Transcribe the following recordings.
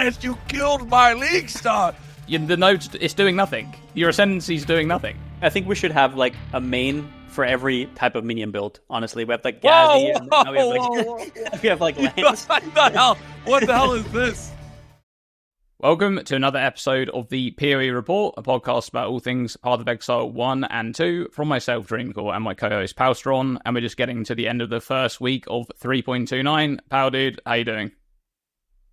Lance, you killed my league star. The node, it's doing nothing. Your ascendancy's doing nothing. I think we should have like a main for every type of minion build. Honestly, we have like Gazi, and now we have like we have like Lance. What the hell is this? Welcome to another episode of the PoE Report, a podcast about all things Path of Exile 1 and 2, from myself, Dreamcore, and my co-host, Palstron, and we're just getting to the end of the first week of 3.29. Pal, dude, how you doing?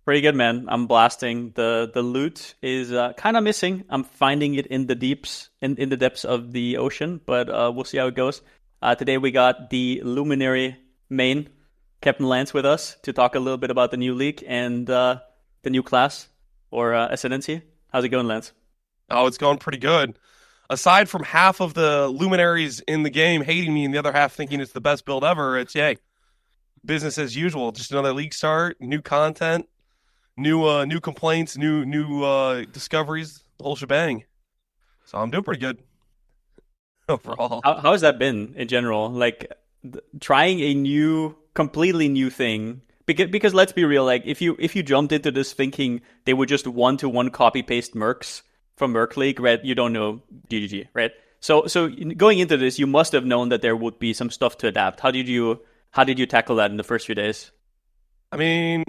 Pretty good, man. I'm blasting. The loot is kind of missing. I'm finding it in the deeps, in the depths of the ocean, but we'll see how it goes. Today we got the Luminary main, Captain Lance, with us to talk a little bit about the new league and the new class. Or Ascendancy. How's it going, Lance? Oh, it's going pretty good. Aside from half of the luminaries in the game hating me and the other half thinking it's the best build ever, it's, yay, business as usual. Just another league start, new content, new complaints, new discoveries, the whole shebang. So I'm doing pretty good overall. How has that been in general? Like, trying a completely new thing. Because let's be real, like if you jumped into this thinking they would just one-to-one copy-paste mercs from Merc League, right? You don't know GGG, right? So going into this, you must have known that there would be some stuff to adapt. How did you tackle that in the first few days? I mean,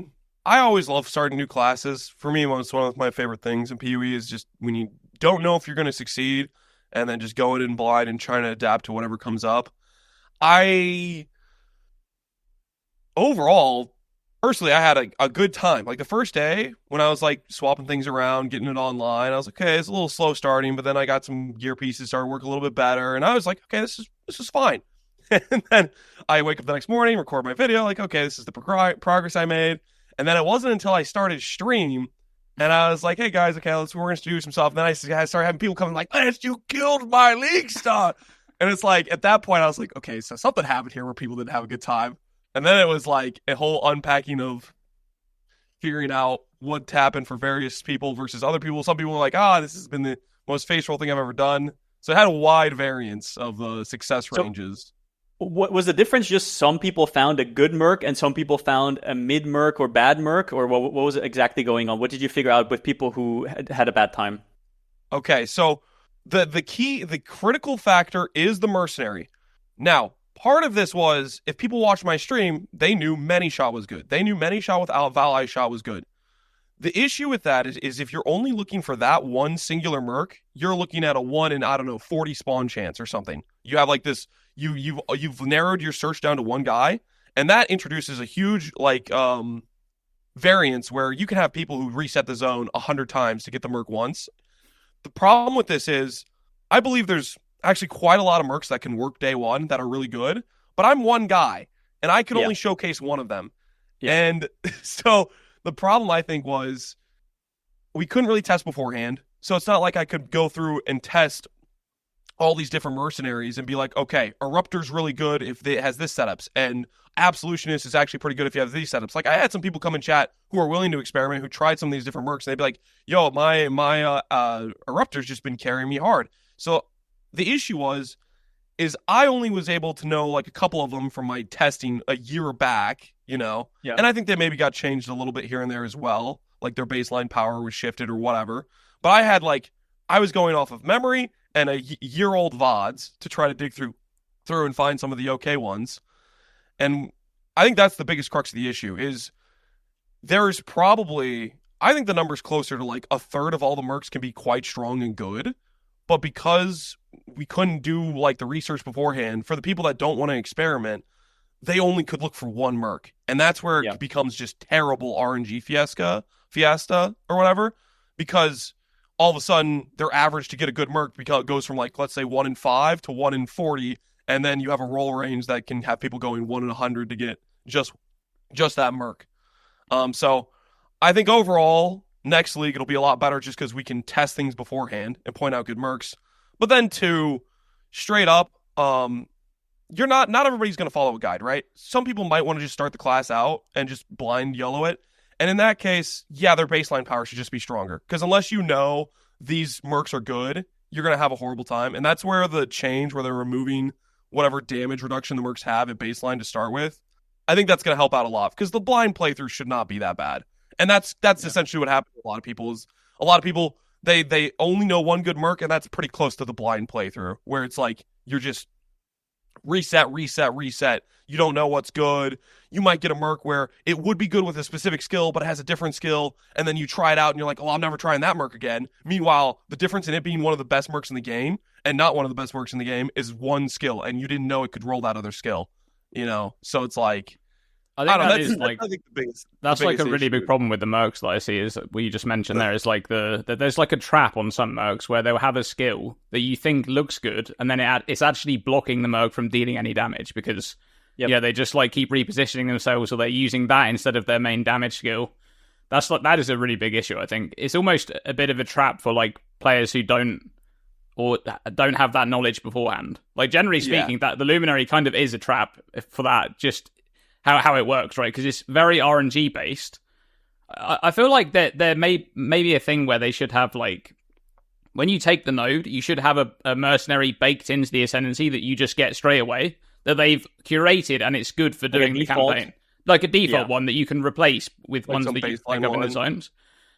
I always love starting new classes. For me, it's one of my favorite things in PoE is just when you don't know if you're going to succeed and then just going in blind and trying to adapt to whatever comes up. Personally, I had a good time. Like the first day when I was like swapping things around, getting it online, I was like, okay, it's a little slow starting, but then I got some gear pieces, started working a little bit better, and I was like, okay, this is fine. And then I wake up the next morning, record my video, like, okay, this is the progress I made. And then it wasn't until I started stream, and I was like, hey guys, okay, we're gonna do some stuff. And then I started having people coming like, Lance, you killed my league star. And it's like at that point I was like, okay, so something happened here where people didn't have a good time. And then it was like a whole unpacking of figuring out what happened for various people versus other people. Some people were like, this has been the most facial thing I've ever done. So it had a wide variance of success ranges. What was the difference? Just some people found a good merc and some people found a mid merc or bad merc? Or what was exactly going on? What did you figure out with people who had a bad time? Okay, so the critical factor is the mercenary. Now, part of this was, if people watched my stream, they knew Many Shot was good. They knew Many Shot without Valai Shot was good. The issue with that is if you're only looking for that one singular merc, you're looking at a 1 in, 40 spawn chance or something. You have like this, you've narrowed your search down to one guy, and that introduces a huge variance where you can have people who reset the zone 100 times to get the merc once. The problem with this is, I believe there's actually quite a lot of mercs that can work day one that are really good, but I'm one guy and I could only showcase one of them. And so the problem I think was we couldn't really test beforehand. So it's not like I could go through and test all these different mercenaries and be like, okay, Eruptor's really good if it has this setups, and Absolutionist is actually pretty good if you have these setups. Like I had some people come in chat who are willing to experiment, who tried some of these different mercs, and they'd be like, yo, my Eruptor's just been carrying me hard. So the issue is I only was able to know like a couple of them from my testing a year back, and I think they maybe got changed a little bit here and there as well. Like their baseline power was shifted or whatever. But I was going off of memory and a year-old VODs to try to dig through and find some of the okay ones. And I think that's the biggest crux of the issue is there's probably, I think the number's closer to like a third of all the mercs can be quite strong and good. But because we couldn't do like the research beforehand, for the people that don't want to experiment, they only could look for one merc. And that's where it becomes just terrible RNG fiesta or whatever, because all of a sudden their average to get a good merc goes from like, let's say 1 in 5 to 1 in 40. And then you have a roll range that can have people going 1 in 100 to get just that merc. So I think overall, next league, it'll be a lot better just because we can test things beforehand and point out good mercs. But then straight up, not everybody's going to follow a guide, right? Some people might want to just start the class out and just blind yellow it. And in that case, their baseline power should just be stronger. Because unless you know these mercs are good, you're going to have a horrible time. And that's where the change, where they're removing whatever damage reduction the mercs have at baseline to start with, I think that's going to help out a lot. Because the blind playthrough should not be that bad. And that's essentially what happened to a lot of people. Is a lot of people they only know one good merc, and that's pretty close to the blind playthrough, where it's like you're just reset. You don't know what's good. You might get a merc where it would be good with a specific skill, but it has a different skill, and then you try it out, and you're like, "Oh, I'm never trying that merc again." Meanwhile, the difference in it being one of the best mercs in the game and not one of the best mercs in the game is one skill, and you didn't know it could roll that other skill. So it's like, I think I that don't is know, like I think that's like a really issue. big problem with the mercs that I see is what you just mentioned there is like there's like a trap on some mercs where they'll have a skill that you think looks good, and then it's actually blocking the merc from dealing any damage because they just like keep repositioning themselves, or they're using that instead of their main damage skill. That is a really big issue. I think it's almost a bit of a trap for like players who don't have that knowledge beforehand. Like generally speaking, that the Luminary kind of is a trap for that. Just how it works, right? Because it's very RNG based. I feel like there may be a thing where they should have like when you take the node, you should have a mercenary baked into the ascendancy that you just get straight away that they've curated and it's good for doing the campaign. Like a default one that you can replace with ones that you pick up in the zones.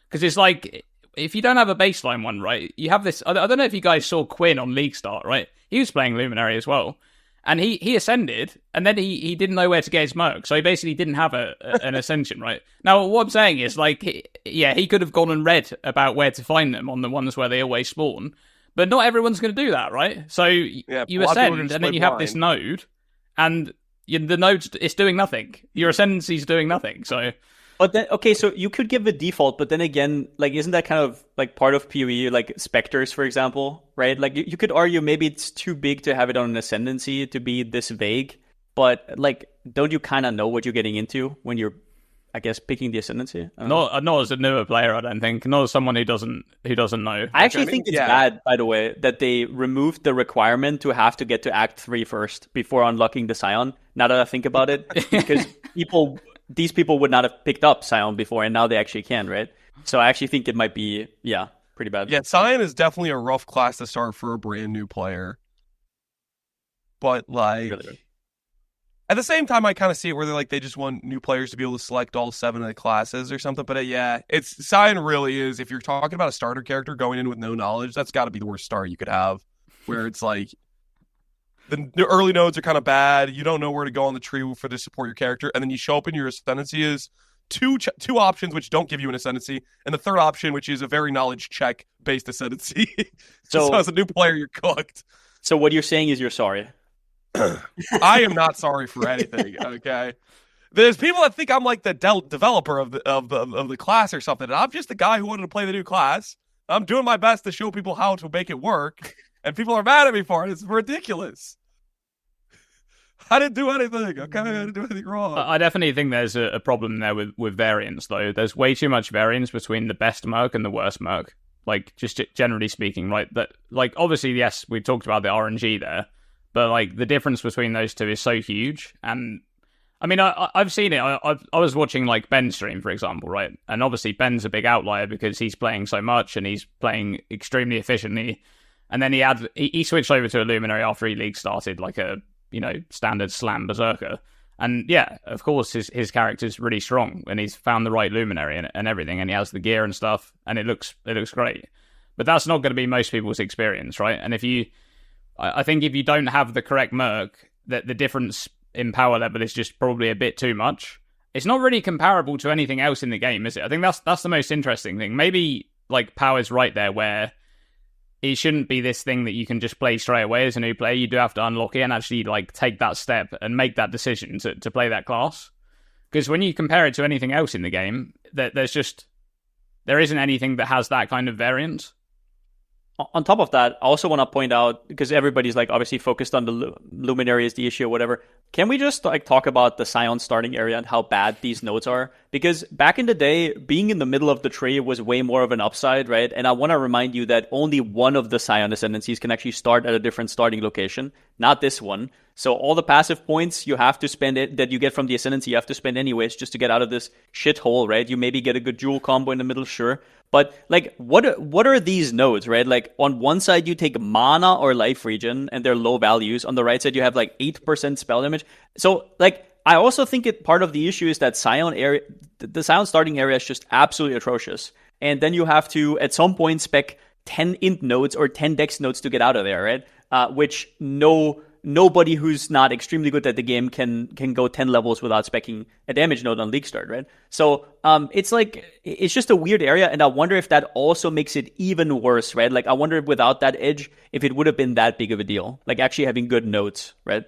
Because it's like, if you don't have a baseline one, right, you have this... I don't know if you guys saw Quinn on League Start, right? He was playing Luminary as well. And he ascended, and then he didn't know where to get his merc. So he basically didn't have an ascension, right? Now, what I'm saying is, like, he could have gone and read about where to find them on the ones where they always spawn. But not everyone's going to do that, right? So you ascend, and then you have this node, and the node is doing nothing. Your ascendancy is doing nothing. So, but then so you could give a default, but then again, like, isn't that kind of like part of PoE, like specters, for example, right? Like you could argue maybe it's too big to have it on an ascendancy to be this vague, but like, don't you kind of know what you're getting into when you're, I guess, picking the ascendancy? Not as a newer player, I don't think. Not as someone who doesn't know. I actually think it's bad, by the way, that they removed the requirement to have to get to Act 3 first before unlocking the Scion. Now that I think about it, because these people would not have picked up Scion before, and now they actually can, right? So I actually think it might be, pretty bad. Yeah, Scion is definitely a rough class to start for a brand new player. But like, Really. At the same time, I kind of see it where they just want new players to be able to select all 7 of the classes or something. But it's Scion really is, if you're talking about a starter character going in with no knowledge, that's got to be the worst start you could have. Where it's like, the early nodes are kind of bad. You don't know where to go on the tree for to support your character, and then you show up and your ascendancy is two options which don't give you an ascendancy, and the third option which is a very knowledge check based ascendancy. So as a new player, you're cooked. So what you're saying is you're sorry. I am not sorry for anything. Okay, there's people that think I'm like the developer of the class or something, and I'm just the guy who wanted to play the new class. I'm doing my best to show people how to make it work, and people are mad at me for it. It's ridiculous. I didn't do anything, okay? I didn't do anything wrong. I definitely think there's a problem there with variance, though. There's way too much variance between the best merc and the worst merc. Like, just generally speaking, right? That, like, obviously, yes, we talked about the RNG there, but, like, the difference between those two is so huge. And, I mean, I've seen it. I was watching, like, Ben's stream, for example, right? And obviously, Ben's a big outlier because he's playing so much and he's playing extremely efficiently. And then he switched over to a Luminary after he League started, like a standard slam berserker. And yeah, of course, his character's really strong, and he's found the right Luminary and everything, and he has the gear and stuff, and it looks great. But that's not going to be most people's experience, right? And I think if you don't have the correct merc, that the difference in power level is just probably a bit too much. It's not really comparable to anything else in the game, is it? I think that's the most interesting thing. Maybe like power's right there, where it shouldn't be this thing that you can just play straight away as a new player. You do have to unlock it and actually like take that step and make that decision to play that class. Because when you compare it to anything else in the game, there isn't anything that has that kind of variance. On top of that, I also want to point out, because everybody's like obviously focused on the Luminary is the issue or whatever. Can we just like talk about the Scion starting area and how bad these nodes are? Because back in the day, being in the middle of the tree was way more of an upside, right? And I want to remind you that only one of the Scion ascendancies can actually start at a different starting location, not this one. So all the passive points you have to spend that you get from the ascendancy, you have to spend anyways just to get out of this shithole, right? You maybe get a good jewel combo in the middle, sure. But like, what are these nodes, right? Like on one side you take mana or life regen and they're low values. On the right side you have like 8% spell damage. So like I also think part of the issue is that Scion area, the Scion starting area is just absolutely atrocious. And then you have to, at some point, spec 10 int nodes or 10 dex nodes to get out of there, right? Which nobody who's not extremely good at the game can go 10 levels without specking a damage node on League Start, right? So it's like, it's just a weird area, and I wonder if that also makes it even worse, right? Like, I wonder if without that edge, if it would have been that big of a deal, like actually having good nodes, right?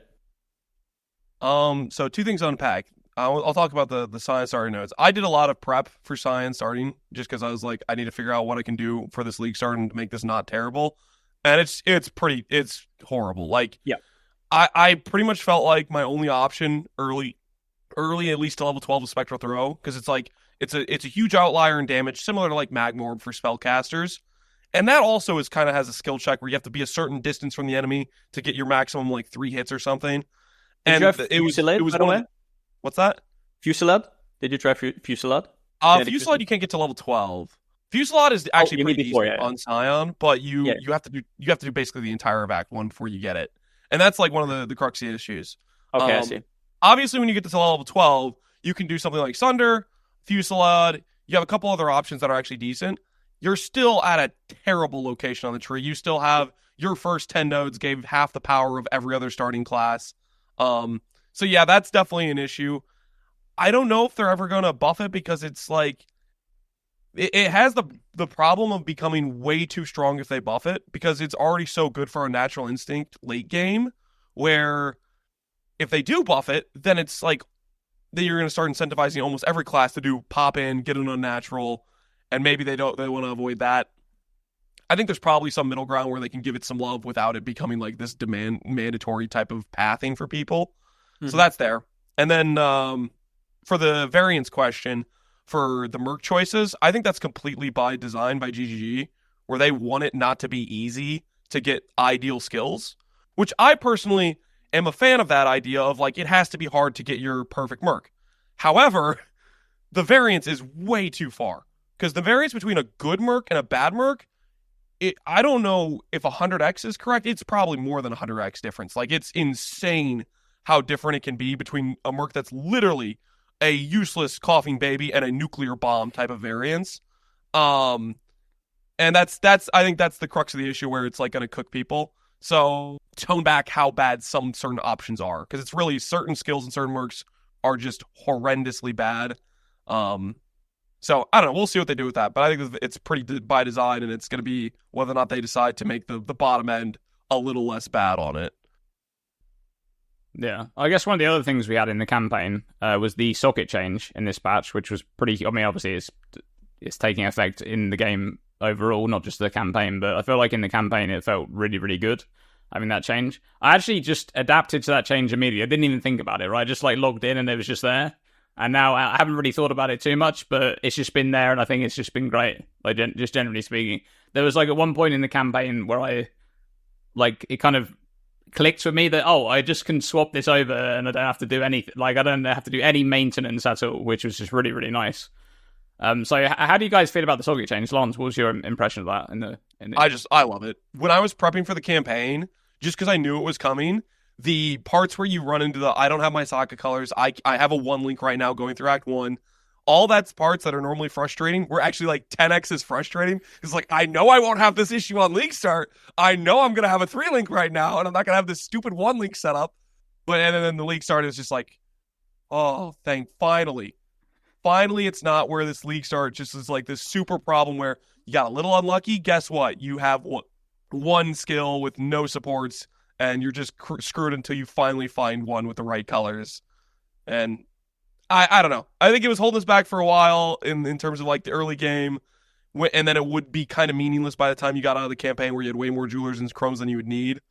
So two things to unpack. I'll talk about the science starting nodes. I did a lot of prep for science starting just because I was like, I need to figure out what I can do for this league starting to make this not terrible. And it's horrible. Like, yeah, I pretty much felt like my only option early at least to level 12 was Spectral Throw, because it's like it's a huge outlier in damage, similar to like Magma Orb for spellcasters. And that also has a skill check where you have to be a certain distance from the enemy to get your maximum like 3 hits or something. Did you have Fusillade, by the way? What's that? Fusillade? Did you try Fusillade? Fusillade you can't get to level 12. Fusillade is actually pretty easy on Scion, but you have to do basically the entire of Act 1 before you get it. And that's like one of the crux of the issues. Okay, I see. Obviously, when you get to level 12, you can do something like Sunder, Fusillade. You have a couple other options that are actually decent. You're still at a terrible location on the tree. You still have your first 10 nodes gave half the power of every other starting class. So yeah, that's definitely an issue. I don't know if they're ever going to buff it, because it's like it has the problem of becoming way too strong if they buff it, because it's already so good for a natural instinct late game, where if they do buff it, then it's like that you're going to start incentivizing almost every class to do pop in, get an unnatural, and maybe they want to avoid that. I think there's probably some middle ground where they can give it some love without it becoming like this mandatory type of pathing for people. Mm-hmm. So that's there. And then for the variance question, for the Merc choices, I think that's completely by design by GGG, where they want it not to be easy to get ideal skills, which I personally am a fan of that idea of like, it has to be hard to get your perfect Merc. However, the variance is way too far, because the variance between a good Merc and a bad Merc, I don't know if 100x is correct. It's probably more than 100x difference. Like, it's insane how different it can be between a Merc that's literally a useless coughing baby and a nuclear bomb type of variance. And that's I think that's the crux of the issue, where it's like going to cook people. So tone back how bad some certain options are, because it's really certain skills and certain Mercs are just horrendously bad. So I don't know. We'll see what they do with that, but I think it's pretty by design, and it's going to be whether or not they decide to make the bottom end a little less bad on it. Yeah, I guess one of the other things we had in the campaign was the socket change in this patch, which was pretty. I mean, obviously it's taking effect in the game overall, not just the campaign, but I feel like in the campaign it felt really, really good. I mean, that change. I actually just adapted to that change immediately. I didn't even think about it, right? I just like logged in and it was just there. And now I haven't really thought about it too much, but it's just been there, and I think it's just been great. Like, just generally speaking, there was like at one point in the campaign where it kind of clicked with me that, oh, I just can swap this over and I don't have to do anything. Like, I don't have to do any maintenance at all, which was just really, really nice. So how do you guys feel about the socket change? Lance, what was your impression of that? I love it. When I was prepping for the campaign, just because I knew it was coming, the parts where you run into I don't have my socket colors, I have a 1 link right now going through Act 1. All that's parts that are normally frustrating were actually like 10x is frustrating. It's like, I know I won't have this issue on League Start. I know I'm going to have a 3 link right now, and I'm not going to have this stupid 1 link set up. And then the League Start is just like, oh, finally it's not where this League Start just is like this super problem where you got a little unlucky. Guess what? You have one skill with no supports, and you're just screwed until you finally find one with the right colors. And I don't know. I think it was holding us back for a while in terms of like the early game, and then it would be kind of meaningless by the time you got out of the campaign, where you had way more jewelers and chromes than you would need.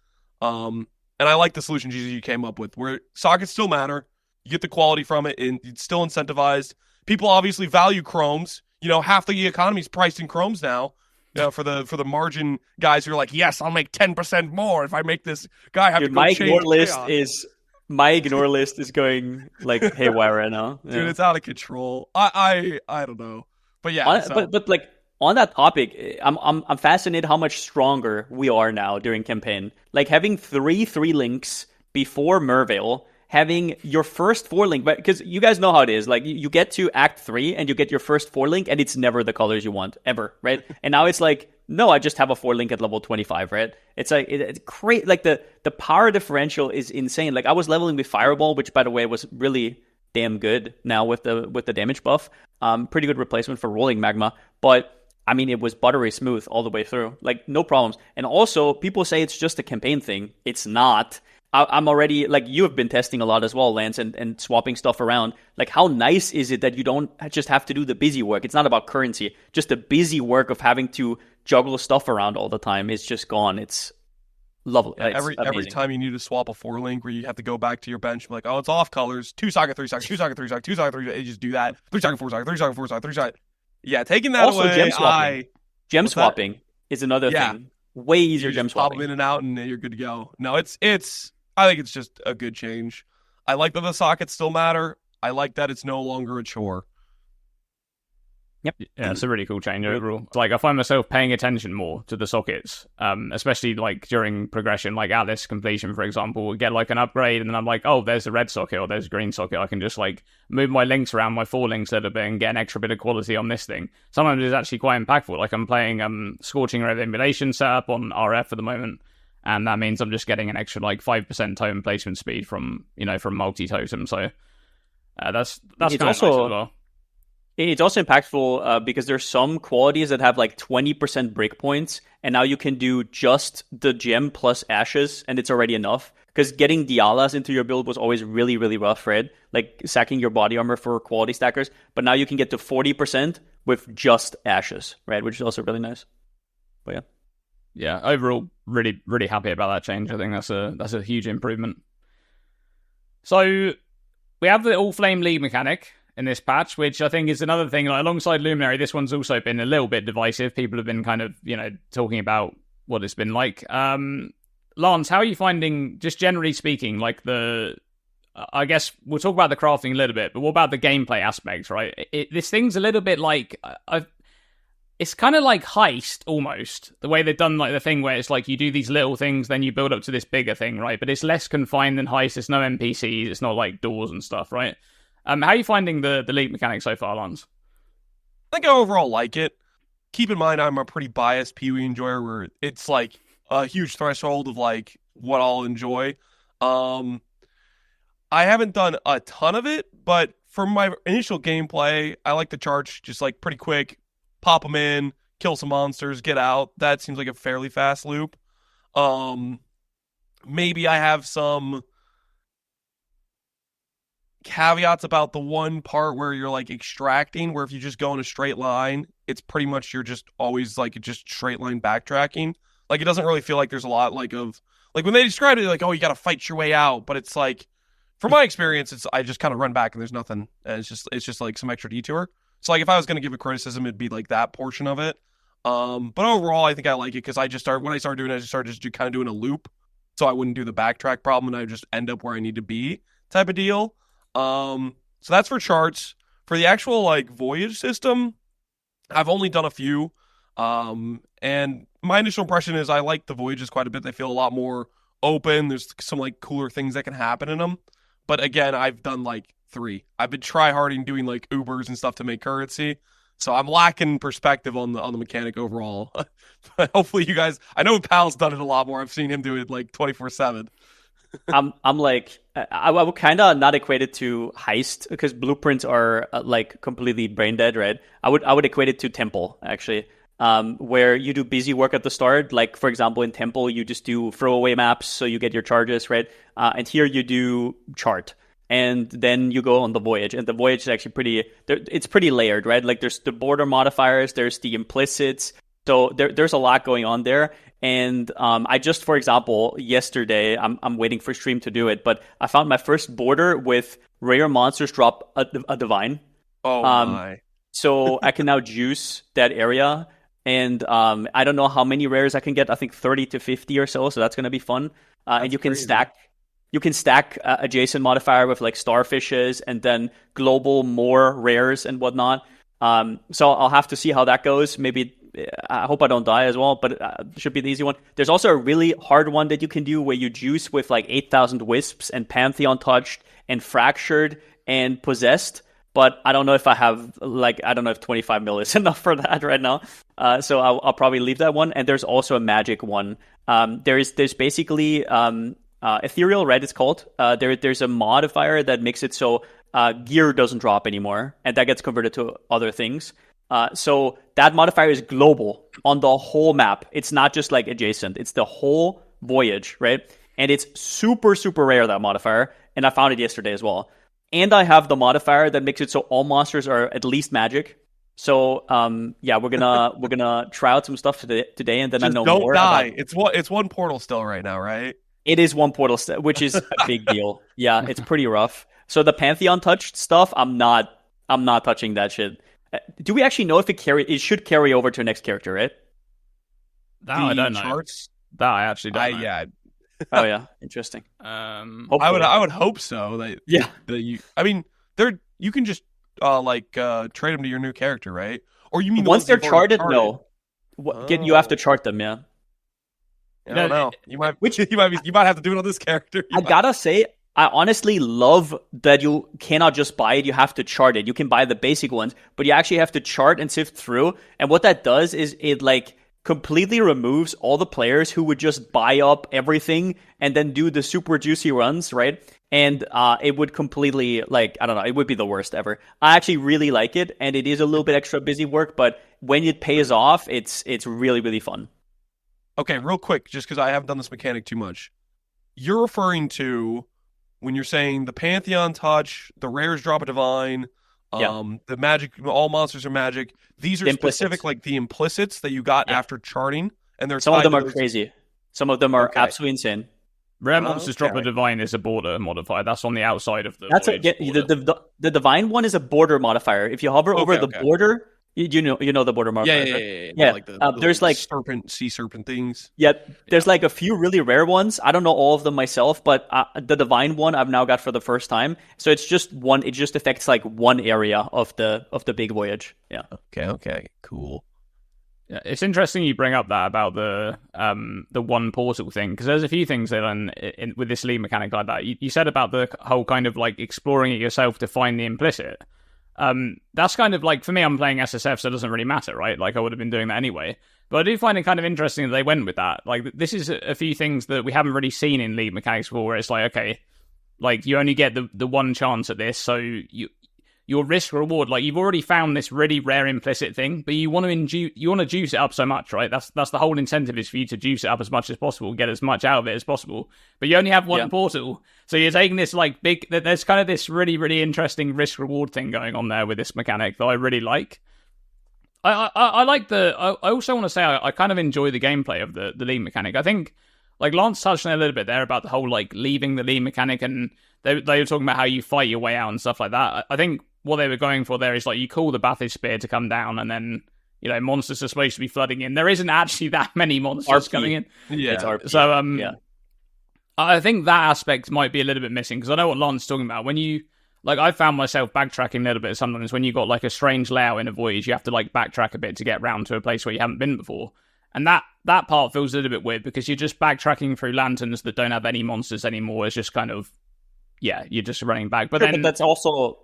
And I like the solution GG came up with, where sockets still matter. You get the quality from it, and it's still incentivized. People obviously value chromes. You know, half the economy is priced in chromes now. You know, for the margin guys who are like, yes, I'll make 10% more if I make this guy have to go change. My ignore list is going like haywire right now. Yeah. Dude, it's out of control. I don't know, but yeah. But like on that topic, I'm fascinated how much stronger we are now during campaign. Like having three links before Merveil, having your first 4-link, but because you guys know how it is, like you get to Act 3 and you get your first 4-link and it's never the colors you want ever, right? And now it's like, no, I just have a 4-link at level 25, right? It's like it's great. Like the power differential is insane. Like I was leveling with Fireball, which by the way was really damn good now with the damage buff. Pretty good replacement for Rolling Magma, but I mean, it was buttery smooth all the way through. Like, no problems. And also, people say it's just a campaign thing. It's not. I'm already, like, you have been testing a lot as well, Lance, and swapping stuff around. Like, how nice is it that you don't just have to do the busy work? It's not about currency. Just the busy work of having to juggle stuff around all the time is just gone. It's lovely. Yeah, It's every time you need to swap a 4-link where you have to go back to your bench and be like, oh, it's off colors. 2 socket, 3 socket, 2 socket, 3 socket, 2 socket, 3 socket. You just do that. 3 socket, 4 socket, 3 socket, 4 socket, 3 socket. Yeah, taking that also, away. gem swapping. Gem swapping is another thing. Way easier gem swapping. Pop them in and out, and you're good to go. No, it's. I think it's just a good change. I like that the sockets still matter. I like that it's no longer a chore. Yep. Yeah, it's a really cool change overall. Like, I find myself paying attention more to the sockets, especially like during progression, like at this completion, for example, we get like an upgrade, and then I'm like, oh, there's a red socket or there's a green socket. I can just like move my links around, my 4 links a little bit, and get an extra bit of quality on this thing. Sometimes it's actually quite impactful. Like, I'm playing Scorching Red Emulation setup on RF at the moment, and that means I'm just getting an extra like 5% totem placement speed from multi-totem. So that's kind of nice as well. It's also impactful because there's some qualities that have like 20% breakpoints, and now you can do just the gem plus ashes, and it's already enough. Because getting Dialas into your build was always really, really rough, right? Like sacking your body armor for quality stackers. But now you can get to 40% with just ashes, right? Which is also really nice. But yeah. Yeah, overall, really, really happy about that change. I think that's a huge improvement. So we have the Allflame League mechanic in this patch, which I think is another thing. Like, alongside Luminary, this one's also been a little bit divisive. People have been kind of, talking about what it's been like. Lance, how are you finding, just generally speaking, like I guess we'll talk about the crafting a little bit, but what about the gameplay aspects, right? This thing's a little bit like, it's kind of like Heist, almost. The way they've done like the thing where it's like you do these little things, then you build up to this bigger thing, right? But it's less confined than Heist. It's no NPCs. It's not like doors and stuff, right? How are you finding the league mechanic so far, Lance? I think I overall like it. Keep in mind, I'm a pretty biased PoE enjoyer where it's like a huge threshold of like what I'll enjoy. I haven't done a ton of it, but from my initial gameplay, I like the charge just like pretty quick, pop them in, kill some monsters, get out. That seems like a fairly fast loop. Maybe I have some caveats about the one part where you're like extracting, where if you just go in a straight line, it's pretty much you're just always like just straight line backtracking. Like, it doesn't really feel like there's a lot like of like when they described it, like, oh, you got to fight your way out, but it's like, from my experience, it's I just kind of run back and there's nothing, and it's just like some extra detour. So like if I was gonna give a criticism, it'd be like that portion of it. But overall, I think I like it because when I started doing it, I just started just kind of doing a loop, so I wouldn't do the backtrack problem and I would just end up where I need to be type of deal. So that's for charts. For the actual like voyage system, I've only done a few. And my initial impression is I like the voyages quite a bit. They feel a lot more open. There's some like cooler things that can happen in them. But again, I've done like 3. I've been try-harding doing like Ubers and stuff to make currency. So I'm lacking perspective on the mechanic overall. But hopefully you guys, I know Pal's done it a lot more. I've seen him do it like 24/7. I'm like, I would kind of not equate it to Heist because blueprints are like completely brain dead, right? I would equate it to Temple, actually, where you do busy work at the start. Like, for example, in Temple, you just do throwaway maps, so you get your charges, right? And here you do chart. And then you go on the voyage, and the voyage is actually it's pretty layered, right? Like, there's the border modifiers, there's the implicits, so there's a lot going on there. And I just, for example, yesterday, I'm waiting for stream to do it, but I found my first border with rare monsters drop a divine. Oh my! So I can now juice that area, and I don't know how many rares I can get. I think 30 to 50 or so. So that's gonna be fun. And you can stack. You can stack adjacent modifier with like starfishes and then global more rares and whatnot. So I'll have to see how that goes. Maybe I hope I don't die as well, but it should be the easy one. There's also a really hard one that you can do where you juice with like 8,000 Wisps and Pantheon Touched and Fractured and Possessed. But I don't know if I have, I don't know if 25 mil is enough for that right now. So I'll probably leave that one. And there's also a magic one. There's basically Ethereal Red, it's called. There's a modifier that makes it so gear doesn't drop anymore. And that gets converted to other things. So that modifier is global on the whole map. It's not just like adjacent. It's the whole voyage, right? And it's super, super rare, that modifier. And I found it yesterday as well. And I have the modifier that makes it so all monsters are at least magic. So we're gonna try out some stuff today, and then just I know don't more. Die. It's one portal still right now, right? It is one portal, which is a big deal. Yeah, it's pretty rough. So the Pantheon touched stuff, I'm not touching that shit. Do we actually know if it should carry over to next character, right? That I don't know. Charts? That I actually don't know. Yeah. Oh yeah, interesting. I would hope so. That you. I mean, you can just trade them to your new character, right? Or you mean once they're charted? No. You have to chart them, yeah. I don't know. You might have to do it on this character. I gotta say, I honestly love that you cannot just buy it. You have to chart it. You can buy the basic ones, but you actually have to chart and sift through. And what that does is it completely removes all the players who would just buy up everything and then do the super juicy runs, right? And it would completely, I don't know, it would be the worst ever. I actually really like it, and it is a little bit extra busy work, but when it pays off, it's really, really fun. Okay, real quick, just because I haven't done this mechanic too much. You're referring to when you're saying the Pantheon Touch, the rares drop a divine, the magic, all monsters are magic. These are specific, like the implicits that you got after charting, and some of them are crazy. Some of them are absolutely insane. Rare monsters drop a divine is a border modifier. That's on the outside of the. That's the divine one is a border modifier. If you hover over the border, you know the border modifier. Yeah. Like there's sea serpent things. Yeah, there's a few really rare ones. I don't know all of them myself, but the divine one I've now got for the first time. So it's just one. It just affects one area of the big voyage. Yeah. Okay. Cool. Yeah, it's interesting you bring up that about the one portal thing, because there's a few things that with this lead mechanic like that. You said about the whole kind of exploring it yourself to find the implicit. That's kind of for me, I'm playing SSF, so it doesn't really matter, right? I would have been doing that anyway. But I do find it kind of interesting that they went with that. This is a few things that we haven't really seen in lead mechanics before, where it's you only get the one chance at this, so your risk reward, you've already found this really rare implicit thing, but you want to juice it up so much, right? That's the whole incentive, is for you to juice it up as much as possible, get as much out of it as possible. But you only have one portal, so you're taking this big. There's kind of this really, really interesting risk reward thing going on there with this mechanic that I really like. I like I also want to say I kind of enjoy the gameplay of the lead mechanic. I think Lance touched on a little bit there about the whole leaving the lead mechanic, and they were talking about how you fight your way out and stuff like that. I think what they were going for there is you call the Bathic Spear to come down, and then monsters are supposed to be flooding in. There isn't actually that many monsters coming in. Yeah. It's RP. So I think that aspect might be a little bit missing, because I know what Lance is talking about. When you I found myself backtracking a little bit sometimes when you got a strange layout in a voyage. You have to backtrack a bit to get round to a place where you haven't been before, and that part feels a little bit weird, because you're just backtracking through lanterns that don't have any monsters anymore. It's just kind of you're just running back. But then that also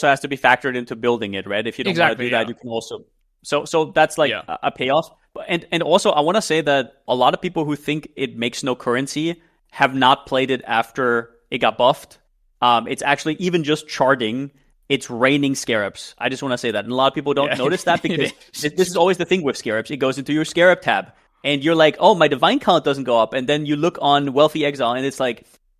has to be factored into building it, right? If you don't want to do that, you can also. So that's a payoff. And also, I want to say that a lot of people who think it makes no currency have not played it after it got buffed. It's actually even just charting. It's raining scarabs. I just want to say that. And a lot of people don't notice that, because this is always the thing with scarabs. It goes into your scarab tab, and you're like, oh, my divine count doesn't go up. And then you look on Wealthy Exile, and it's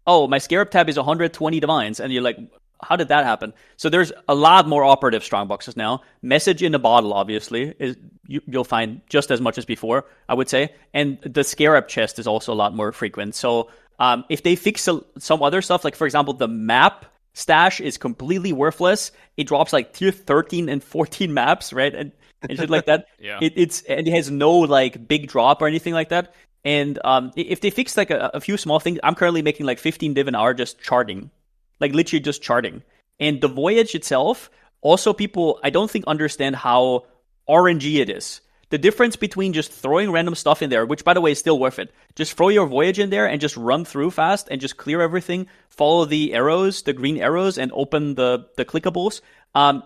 oh, my scarab tab is 120 divines. And you're like, how did that happen? So there's a lot more operative strongboxes now. Message in a bottle, obviously, is you'll find just as much as before, I would say. And the scarab chest is also a lot more frequent. So if they fix some other stuff, for example, the map stash is completely worthless. It drops tier 13 and 14 maps, right? And shit like that. It has no big drop or anything like that. And if they fix a few small things, I'm currently making 15 div an hour just charting, literally just charting. And the voyage itself, also people I don't think understand how RNG it is. The difference between just throwing random stuff in there, which by the way is still worth it, just throw your voyage in there and just run through fast and just clear everything, follow the arrows, the green arrows, and open the clickables.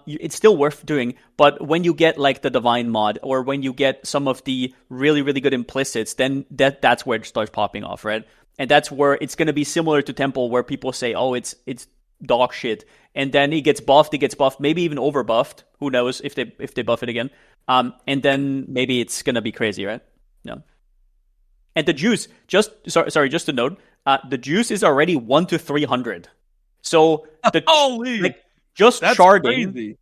It's still worth doing, but when you get like the divine mod or when you get some of the really, really good implicits, then that's where it starts popping off, right? And that's where it's going to be similar to Temple, where people say, oh, it's dog shit. And then it gets buffed, maybe even over buffed. Who knows if they buff it again. And then maybe it's going to be crazy, right? No. And the juice, just to note, the juice is already 1 to 300. So the holy, like, just that's sharding, crazy.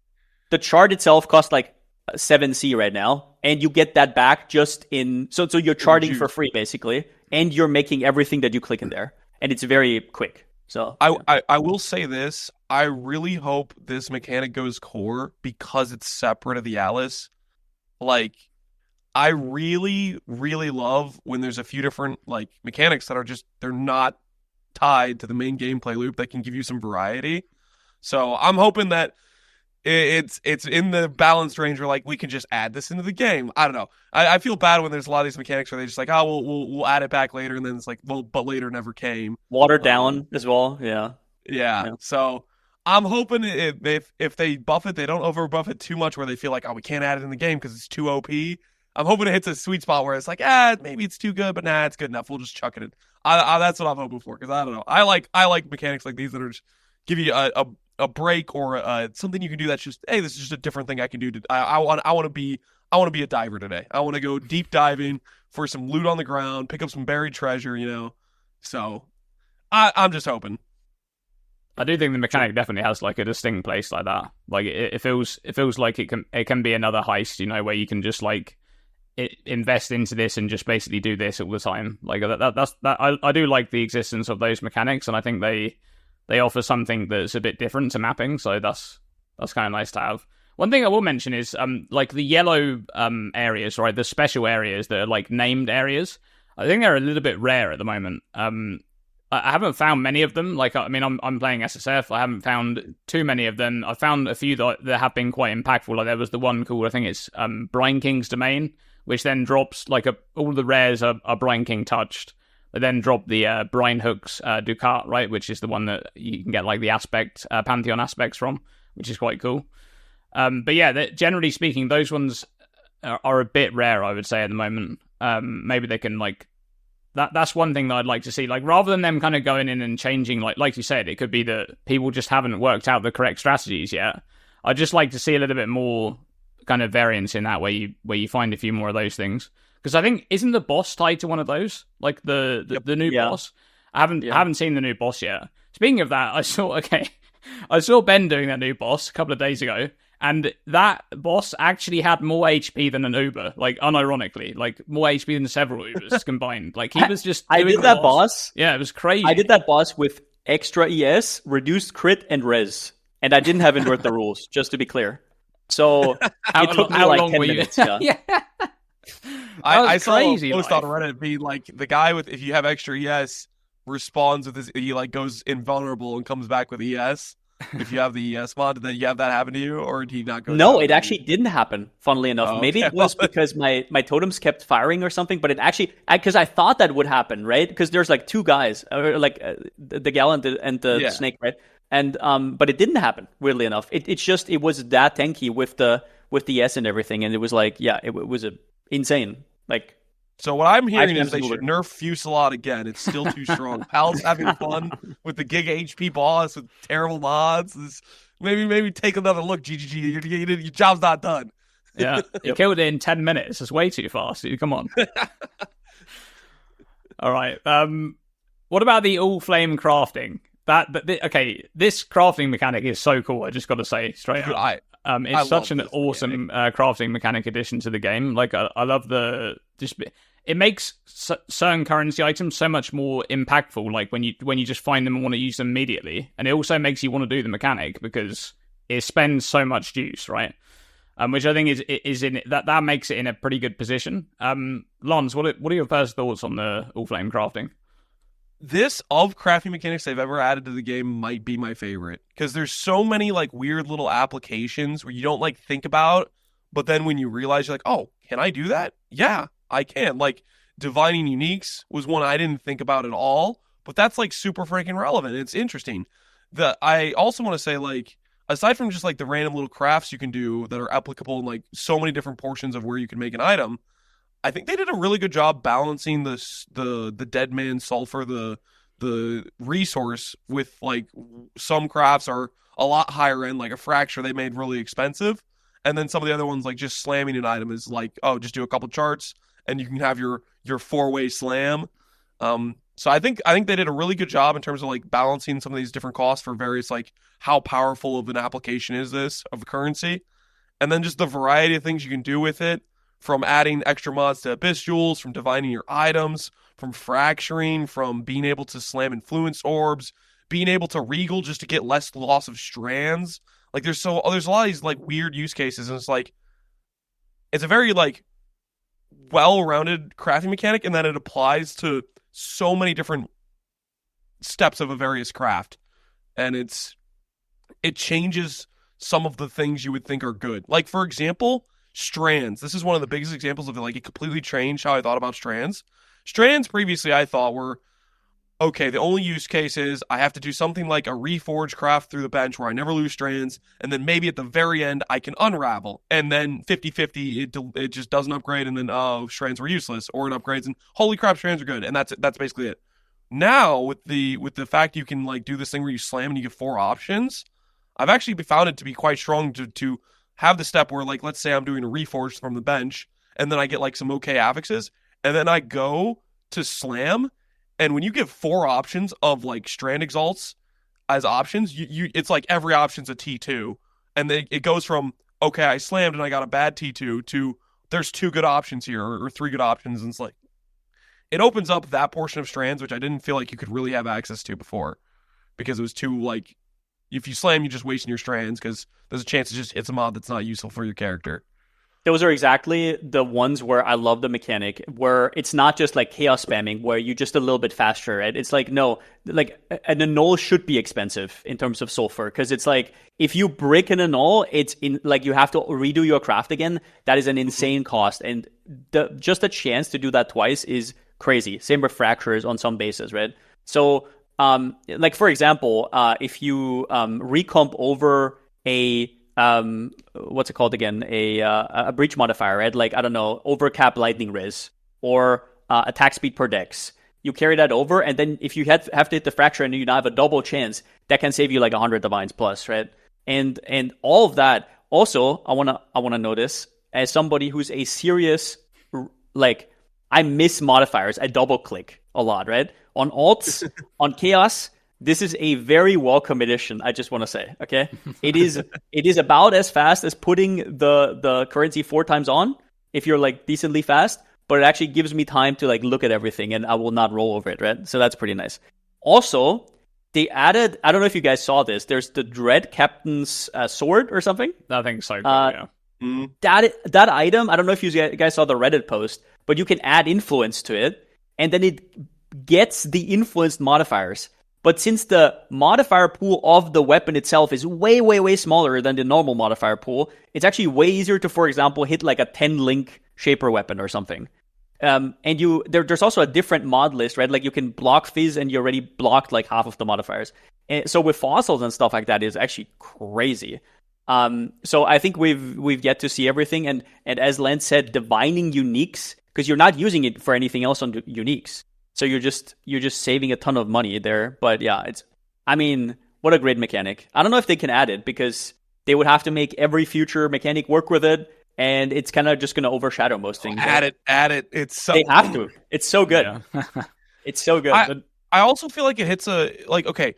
The shard itself costs like 7C right now, and you get that back just in. So you're sharding for free basically, and you're making everything that you click in there, and it's very quick. So I will say this: I really hope this mechanic goes core because it's separate of the Alice. Like, I really, really love when there's a few different like mechanics that are just they're not tied to the main gameplay loop that can give you some variety. So I'm hoping that it's in the balanced range where like we can just add this into the game. I don't know. I feel bad when there's a lot of these mechanics where they just like, oh, we'll add it back later, and then it's like, well, but later never came. Watered down as well. Yeah. So I'm hoping if they buff it, they don't over buff it too much where they feel like, oh, we can't add it in the game because it's too OP. I'm hoping it hits a sweet spot where it's like, maybe it's too good, but nah, it's good enough. We'll just chuck it in. That's what I'm hoping for, because I don't know. I like mechanics like these that are just give you a break or something you can do that's just, hey, this is just a different thing I can do. I want to be a diver today. I want to go deep diving for some loot on the ground, pick up some buried treasure, So I'm just hoping. I do think the mechanic definitely has like a distinct place like that. Like it feels like it can be another heist, where you can just like invest into this and just basically do this all the time. Like that's I do like the existence of those mechanics, and I think they offer something that's a bit different to mapping. So that's kind of nice to have. One thing I will mention is like the yellow areas, right? The special areas that are like named areas. I think they're a little bit rare at the moment. I haven't found many of them. Like, I mean, I'm playing SSF. I haven't found too many of them. I found a few that have been quite impactful. Like there was the one called, I think it's Brine King's Domain, which then drops like all the rares are Brine King touched. But then drop the Brine Hook's Ducat, right, which is the one that you can get like the aspect Pantheon aspects from, which is quite cool. But yeah, generally speaking, those ones are a bit rare, I would say, at the moment. Maybe they can like. That's one thing that I'd like to see. Like, rather than them kind of going in and changing, like you said, it could be that people just haven't worked out the correct strategies yet. I'd just like to see a little bit more kind of variance in that, where you find a few more of those things. Because I think, isn't the boss tied to one of those? Like the new boss? I haven't seen the new boss yet. Speaking of that, I saw Ben doing that new boss a couple of days ago, and that boss actually had more HP than an Uber, like unironically, like more HP than several Ubers combined. Like he was just. I did that boss. Yeah, it was crazy. I did that boss with extra ES, reduced crit, and res, and I didn't have invert the rules. Just to be clear, so it took me like 10 minutes. Yeah. I saw a post on Reddit being like, the guy with, if you have extra ES, responds with his, he like goes invulnerable and comes back with ES. If you have the ES mod, did you have that happen to you, or did he not go? No, it actually didn't happen, funnily enough. Maybe it was because my totems kept firing or something, but it actually, because I thought that would happen, right? Because there's like two guys, like the gal and the snake, right? And but it didn't happen, weirdly enough. It was that tanky with the ES and everything, and it was like, yeah, it was insane. Like, so what I'm hearing is they should nerf Fusillade again. It's still too strong. Pal's having fun with the Gig HP boss with terrible mods. Maybe take another look, GGG. Your job's not done. Yeah, you killed it in 10 minutes. It's way too fast. Come on. All right. What about the Allflame Crafting? Okay, this crafting mechanic is so cool. I just got to say straight up. It's such an awesome crafting mechanic addition to the game. Like, I love it makes certain currency items so much more impactful. Like when you just find them and want to use them immediately, and it also makes you want to do the mechanic because it spends so much juice, right? Which I think is in that makes it in a pretty good position. Lons, what are your first thoughts on the Allflame Crafting? This of crafting mechanics they've ever added to the game might be my favorite, because there's so many like weird little applications where you don't like think about, But then when you realize, you're like, oh, can I do that? Yeah, I can. Like, divining uniques was one I didn't think about at all, but that's like super freaking relevant. It's interesting. I also want to say, like, aside from just like the random little crafts you can do that are applicable in like so many different portions of where you can make an item, I think they did a really good job balancing the dead man sulfur, the resource, with like some crafts are a lot higher end, like a fracture they made really expensive, and then some of the other ones, like just slamming an item, is like, oh, just do a couple charts and you can have your 4-way slam. So I think they did a really good job in terms of like balancing some of these different costs for various, like, how powerful of an application is this of a currency, and then just the variety of things you can do with it, from adding extra mods to Abyss Jewels, from divining your items, from fracturing, from being able to slam influence orbs, being able to regal just to get less loss of strands. Like, there's a lot of these like weird use cases, and it's like it's a very like well-rounded crafting mechanic in that it applies to so many different steps of a various craft, and it changes some of the things you would think are good. Like, for example, strands. This is one of the biggest examples of it. Like, it completely changed how I thought about strands. Strands previously I thought were, okay, the only use case is I have to do something like a reforge craft through the bench where I never lose strands, and then maybe at the very end I can unravel, and then 50-50 it just doesn't upgrade, and then, oh, strands were useless, or it upgrades and holy crap, strands are good, and that's basically it. Now with the fact you can like do this thing where you slam and you get 4 options, I've actually found it to be quite strong to have the step where, like, let's say I'm doing a reforge from the bench, and then I get like some okay affixes, and then I go to slam. And when you give 4 options of like strand exalts as options, you it's like every option's a T2, and then it goes from, okay, I slammed and I got a bad T2, to there's 2 good options here, or 3 good options, and it's like it opens up that portion of strands which I didn't feel like you could really have access to before, because it was too like, if you slam, you're just wasting your strands because there's a chance it just hits a mod that's not useful for your character. Those are exactly the ones where I love the mechanic, where it's not just like chaos spamming, where you're just a little bit faster, right? It's like, no, like an annul should be expensive in terms of sulfur, because it's like, if you break an annul, it's in like you have to redo your craft again. That is an insane cost, and just a chance to do that twice is crazy. Same with fractures on some bases, right? So, like for example, if you recomp over a what's it called again? A breach modifier, right? Like, I don't know, overcap lightning riz, or attack speed per dex. You carry that over, and then if you have to hit the fracture and you now have a double chance, that can save you like 100 divines plus, right? And all of that. Also, I wanna notice, as somebody who's a serious, like, I miss modifiers. I double click a lot, right? On alts, on chaos. This is a very welcome addition, I just want to say, okay? It is about as fast as putting the currency 4 times on, if you're like decently fast, but it actually gives me time to like look at everything, and I will not roll over it, right? So that's pretty nice. Also, they added, I don't know if you guys saw this, there's the Dread Captain's sword or something. I think so, yeah. That item, I don't know if you guys saw the Reddit post, but you can add influence to it, and then it gets the influenced modifiers. But since the modifier pool of the weapon itself is way, way, way smaller than the normal modifier pool, it's actually way easier to, for example, hit like a 10-link Shaper weapon or something. And there's also a different mod list, right? Like, you can block Fizz, and you already blocked like half of the modifiers. And so with fossils and stuff like that is actually crazy. So I think we've yet to see everything. And as Len said, divining uniques, because you're not using it for anything else on uniques. So you're just saving a ton of money there. But yeah, what a great mechanic. I don't know if they can add it, because they would have to make every future mechanic work with it, and it's kind of just going to overshadow most things. Add it. It's so, they have to. It's so good. Yeah. It's so good. I also feel like it hits okay,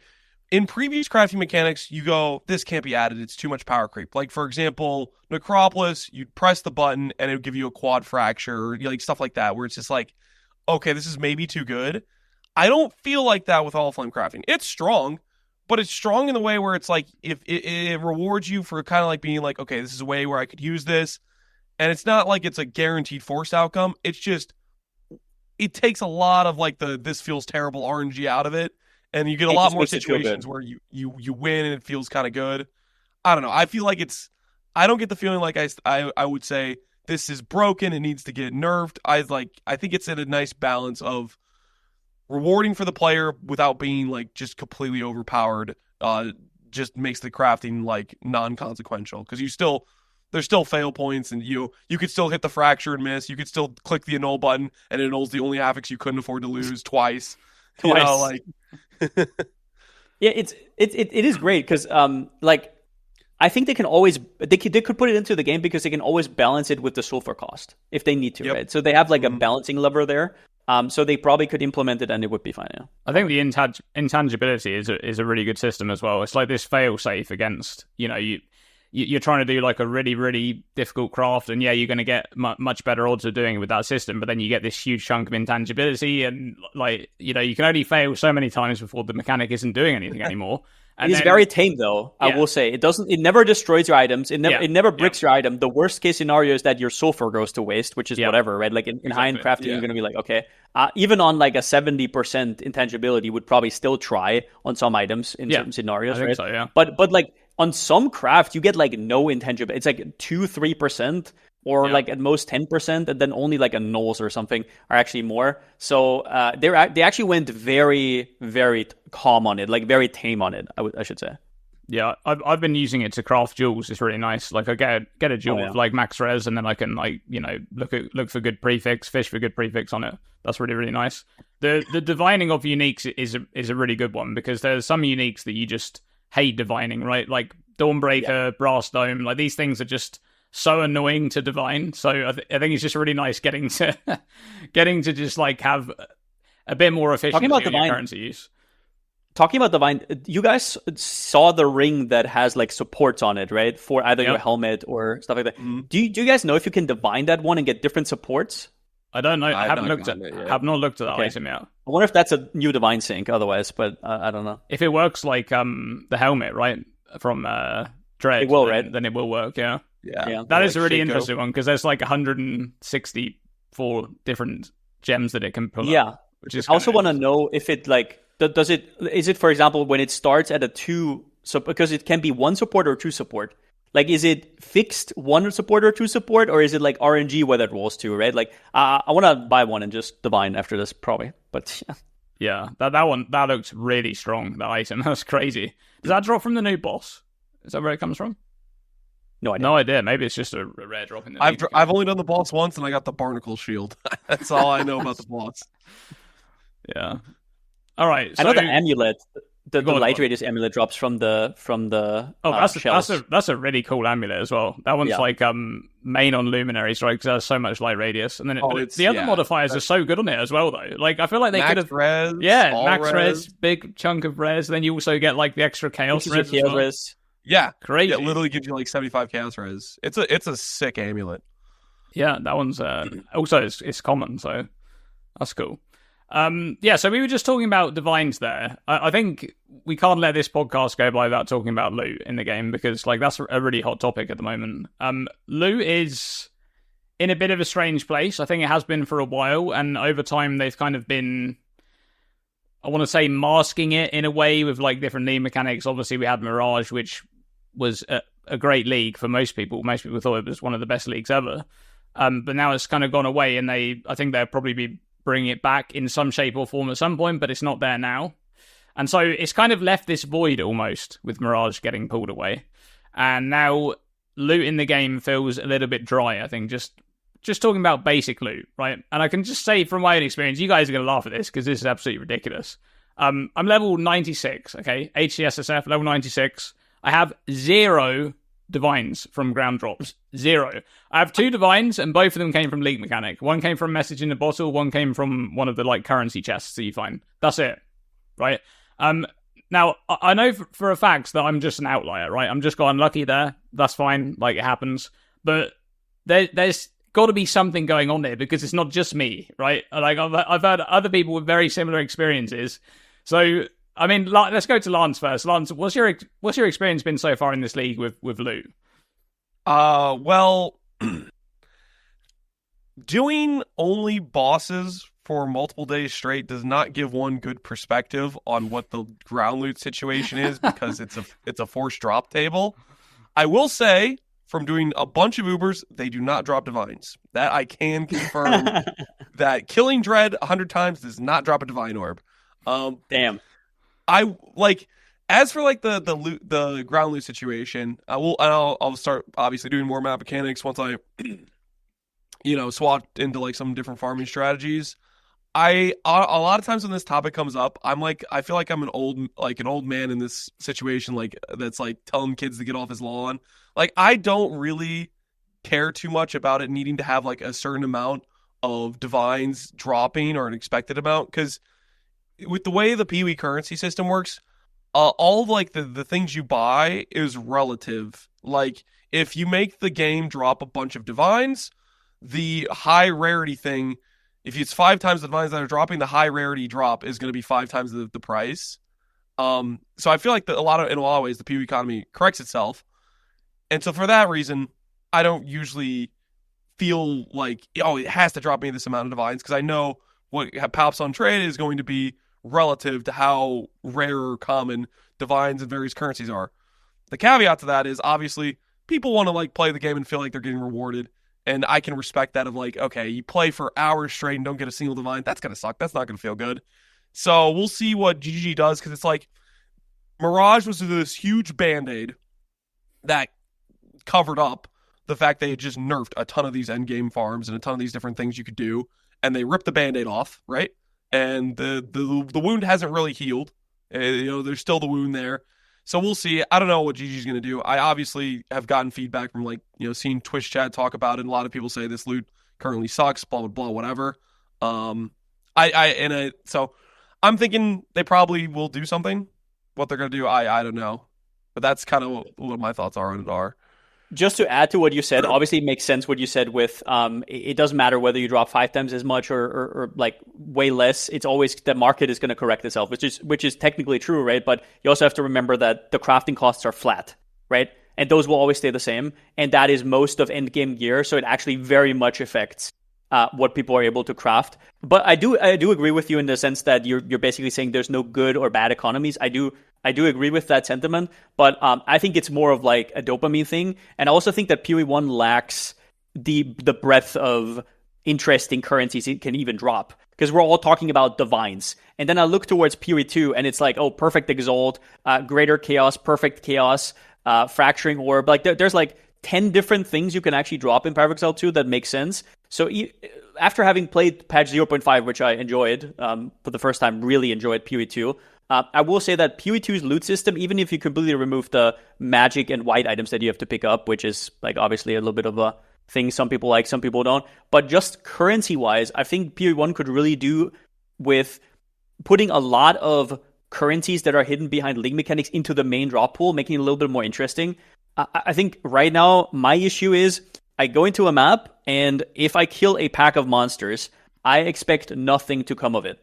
in previous crafting mechanics, you go, this can't be added, it's too much power creep. Like, for example, Necropolis, you'd press the button and it would give you a quad fracture, or like stuff like that, where it's just like, okay, this is maybe too good. I don't feel like that with Allflame Crafting. It's strong, but it's strong in the way where it's like, if it rewards you for kind of like being like, okay, this is a way where I could use this, and it's not like it's a guaranteed forced outcome. It's just, it takes a lot of like this feels terrible RNG out of it, and you get a lot more situations where you win and it feels kind of good. I don't know. I feel like it's I don't get the feeling like I would say this is broken, it needs to get nerfed. I think it's in a nice balance of rewarding for the player without being like just completely overpowered. Just makes the crafting like non-consequential because there's still fail points, and you could still hit the fracture and miss. You could still click the annul button and it annuls the only affix you couldn't afford to lose twice. You know, like yeah, it is great because like I think they could put it into the game because they can always balance it with the sulfur cost if they need to, right? So they have like a balancing lever there. So they probably could implement it and it would be fine. Yeah. I think the intangibility is a really good system as well. It's like this fail safe against, you know, you're trying to do like a really, really difficult craft, and yeah, you're going to get much better odds of doing it with that system, but then you get this huge chunk of intangibility, and like, you know, you can only fail so many times before the mechanic isn't doing anything anymore. And it is very tame, though. I will say it never destroys your items. It never bricks your item. The worst case scenario is that your sulfur goes to waste, which is whatever, right? Like in high-end crafting, you're going to be like, okay, even on like a 70% intangibility, would probably still try on some items in certain scenarios, right? So, yeah. But like on some craft, you get like no intangibility. It's like 2-3%. Or like at most 10%, and then only like annulls or something are actually more. So they actually went very, very calm on it, like very tame on it, I should say. Yeah, I've been using it to craft jewels. It's really nice. Like I get a jewel with like max res, and then I can like, you know, look for good prefix, fish for good prefix on it. That's really, really nice. The divining of uniques is a really good one, because there's some uniques that you just hate divining, right? Like Dawnbreaker, Brass Dome, like these things are just so annoying to divine. So I think it's just really nice getting to just like have a bit more efficiency in your currency use. Talking about divine, you guys saw the ring that has like supports on it, right? For either your helmet or stuff like that. Mm-hmm. Do you guys know if you can divine that one and get different supports? I don't know. I have not looked at that item yet. I wonder if that's a new divine sync otherwise, but I don't know. If it works like the helmet, right? From Dread, it will, right? Then it will work, yeah. Yeah, that is a really interesting one, because there's like 164 different gems that it can pull up, which is I also want to know if it like is it, for example, when it starts at a 2, so because it can be 1 support or 2 support, like is it fixed 1 support or 2 support, or is it like RNG whether it rolls 2, right? Like I want to buy one and just divine after this probably, but yeah, that one, that looks really strong, that item. That's crazy. Does that drop from the new boss? Is that where it comes from? No idea. Maybe it's just a rare drop in the I've only done the boss once, and I got the barnacle shield. That's all I know about the boss. Yeah. All right. So, I know the amulet, the light radius amulet drops from the shells. That's a really cool amulet as well. That one's like main on luminaries, right? Because it has so much light radius, and then the other modifiers are so good on it as well, though. Like I feel like they could have max res, big chunk of res. Then you also get like the extra chaos res. Res. Yeah, crazy. It literally gives you like 75 chaos res. It's a sick amulet. Yeah, that one's also it's common, so that's cool. So we were just talking about divines there. I think we can't let this podcast go by without talking about loot in the game, because like that's a really hot topic at the moment. Loot is in a bit of a strange place. I think it has been for a while, and over time they've kind of been, I want to say, masking it in a way with like different league mechanics. Obviously we had Mirage, which was a great league for most people. Most people thought it was one of the best leagues ever. But now it's kind of gone away, and I think they'll probably be bringing it back in some shape or form at some point, but it's not there now. And so it's kind of left this void almost, with Mirage getting pulled away. And now loot in the game feels a little bit dry, I think, just talking about basic loot, right? And I can just say from my own experience, you guys are going to laugh at this because this is absolutely ridiculous. I'm level 96, okay? HCSSF, level 96. I have 0 divines from ground drops. 0. I have 2 divines, and both of them came from League Mechanic. One came from Message in the Bottle, one came from one of the like currency chests that you find. That's it, right? Now, I know for a fact that I'm just an outlier, right? I'm just got unlucky there. That's fine, like it happens. But there's got to be something going on there, because it's not just me, right? Like I've heard other people with very similar experiences. So I mean, let's go to Lance first. Lance, what's your experience been so far in this league with loot? Well, doing only bosses for multiple days straight does not give one good perspective on what the ground loot situation is, because it's a forced drop table. I will say, from doing a bunch of Ubers, they do not drop divines. That I can confirm. That killing Dread 100 times does not drop a divine orb. Damn. I like as for like the ground loot situation. I'll start obviously doing more map mechanics once I swap into like some different farming strategies. A lot of times when this topic comes up, I feel like I'm an old man in this situation, like that's like telling kids to get off his lawn. Like I don't really care too much about it needing to have like a certain amount of divines dropping or an expected amount, because with the way the PoE currency system works, all of like the things you buy is relative. Like if you make the game drop a bunch of divines, the high rarity thing, if it's 5 times the divines that are dropping, the high rarity drop is going to be 5 times the price. So I feel like in a lot of ways the PoE economy corrects itself, and so for that reason, I don't usually feel like it has to drop me this amount of divines, because I know what pops on trade is going to be relative to how rare or common divines and various currencies are. The caveat to that is obviously people want to like play the game and feel like they're getting rewarded. And I can respect that of like, okay, you play for hours straight and don't get a single divine. That's going to suck. That's not going to feel good. So we'll see what GG does, because it's like Mirage was this huge Band-Aid that covered up the fact they had just nerfed a ton of these endgame farms and a ton of these different things you could do. And they ripped the Band-Aid off, right? And the wound hasn't really healed. There's still the wound there. So we'll see. I don't know what GG's going to do. I obviously have gotten feedback from seeing Twitch chat talk about it. And a lot of people say this loot currently sucks, blah, blah, blah, whatever. So I'm thinking they probably will do something. What they're going to do, I don't know. But that's kind of what my thoughts are on it are. Just to add to what you said, obviously it makes sense what you said with it doesn't matter whether you drop 5 times as much or like way less. It's always the market is going to correct itself, which is technically true, right? But you also have to remember that the crafting costs are flat, right? And those will always stay the same. And that is most of endgame gear, so it actually very much affects what people are able to craft. But I do agree with you in the sense that you're basically saying there's no good or bad economies. I do agree with that sentiment, but I think it's more of like a dopamine thing. And I also think that PoE 1 lacks the breadth of interesting currencies it can even drop, because we're all talking about divines. And then I look towards PoE 2 and it's like, oh, perfect exalt, greater chaos, perfect chaos, fracturing orb. Like there's like 10 different things you can actually drop in Path of Exile 2 that make sense. So after having played patch 0.5, which I enjoyed for the first time, really enjoyed PoE 2, I will say that PoE 2's loot system, even if you completely remove the magic and white items that you have to pick up, which is like obviously a little bit of a thing some people like, some people don't, but just currency-wise, I think PoE 1 could really do with putting a lot of currencies that are hidden behind league mechanics into the main drop pool, making it a little bit more interesting. I think right now my issue is I go into a map, and if I kill a pack of monsters, I expect nothing to come of it.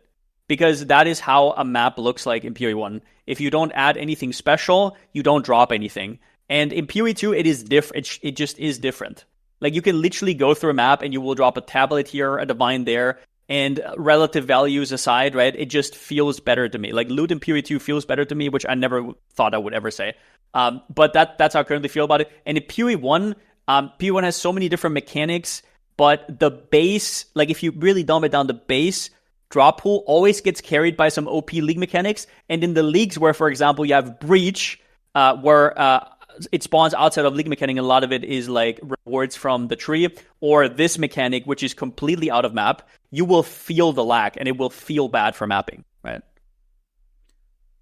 Because that is how a map looks like in PoE 1. If you don't add anything special, you don't drop anything. And in PoE 2, it is different. It just is different. Like, you can literally go through a map, and you will drop a tablet here, a divine there, and relative values aside, right? It just feels better to me. Like, loot in PoE 2 feels better to me, which I never thought I would ever say. But that's how I currently feel about it. And in PoE 1, PoE 1 has so many different mechanics, but the base, like if you really dumb it down, the base drop pool always gets carried by some OP league mechanics. And in the leagues where, for example, you have Breach, where it spawns outside of league mechanic, a lot of it is like rewards from the tree, or this mechanic, which is completely out of map, you will feel the lack, and it will feel bad for mapping, right?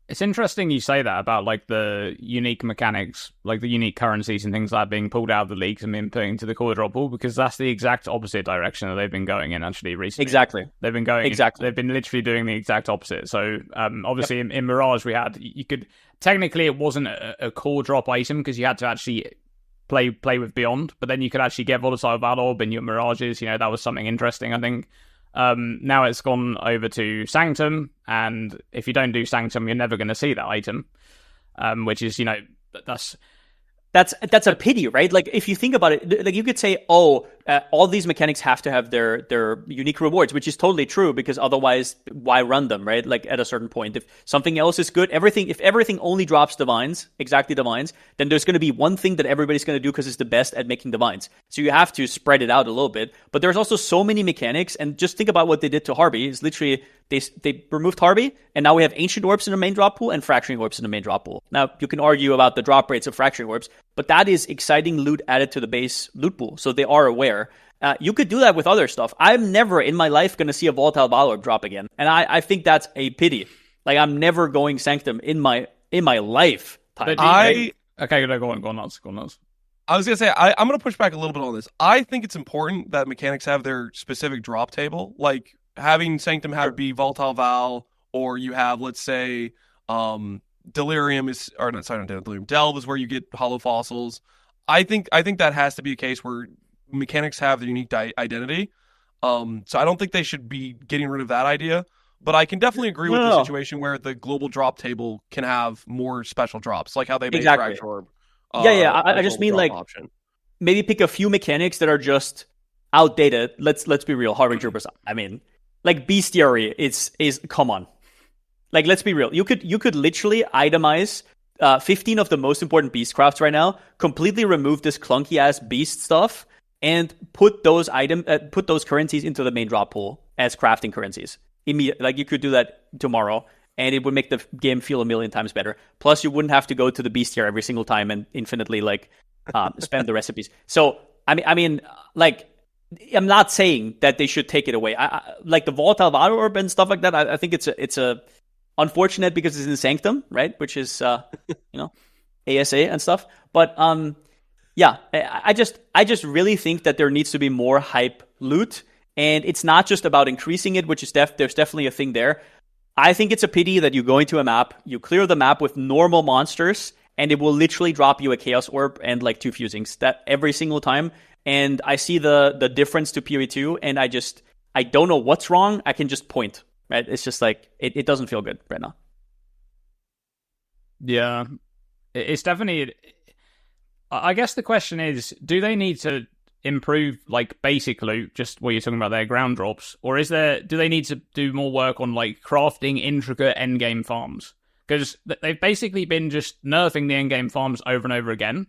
It's interesting you say that about like the unique mechanics, like the unique currencies and things like that being pulled out of the leagues and being put into the core drop pool, because that's the exact opposite direction that they've been going in actually recently. Exactly. They've been going exactly. They've been literally doing the exact opposite. So obviously in Mirage you could technically it wasn't a core drop item because you had to actually play with Beyond, but then you could actually get Volatile Valorb in your Mirages. That was something interesting, I think. Now it's gone over to Sanctum, and if you don't do Sanctum, you're never going to see that item, which is, that's That's a pity, right? Like if you think about it, like you could say, oh, all these mechanics have to have their unique rewards, which is totally true because otherwise, why run them, right? Like at a certain point, if something else is good, if everything only drops divines, exactly divines, then there's going to be one thing that everybody's going to do because it's the best at making divines. So you have to spread it out a little bit. But there's also so many mechanics, and just think about what they did to Harvey. It's literally they removed Harvey, and now we have Ancient Orbs in the main drop pool and Fracturing Orbs in the main drop pool. Now you can argue about the drop rates of Fracturing Orbs, but that is exciting loot added to the base loot pool, so they are aware. You could do that with other stuff. I'm never in my life going to see a Volatile Valor drop again, and I think that's a pity. Like I'm never going Sanctum in my life. Okay, go on, Nuts. I was gonna say I'm gonna push back a little bit on this. I think it's important that mechanics have their specific drop table, like having Sanctum have be Volatile Val, or you have, let's say, Delirium is, or not, sorry, not Delirium. Delve is where you get Hollow Fossils. I think that has to be a case where mechanics have their unique identity. So I don't think they should be getting rid of that idea. But I can definitely agree with the situation where the global drop table can have more special drops, like how they made Fracture Orb. I just mean like option. Maybe pick a few mechanics that are just outdated. Let's be real. Harbinger, I mean, like Bestiary is come on. Like, let's be real. You could literally itemize 15 of the most important beastcrafts right now, completely remove this clunky ass beast stuff, and put those currencies into the main drop pool as crafting currencies. Like you could do that tomorrow, and it would make the game feel a million times better. Plus, you wouldn't have to go to the bestiary every single time and infinitely spend the recipes. So I mean, like, I'm not saying that they should take it away. I like the Volatile Valor Orb and stuff like that. I think it's a unfortunate because it's in Sanctum, right? Which is ASA and stuff. But yeah, I just really think that there needs to be more hype loot, and it's not just about increasing it, which is there's definitely a thing there. I think it's a pity that you go into a map, you clear the map with normal monsters, and it will literally drop you a Chaos Orb and like 2 fusings that every single time. And I see the difference to PoE 2, and I don't know what's wrong. I can just point, right? It's just like, it doesn't feel good right now. Yeah, it's definitely, I guess the question is, do they need to improve like basic loot, just what you're talking about there, ground drops, or do they need to do more work on like crafting intricate endgame farms? Because they've basically been just nerfing the endgame farms over and over again.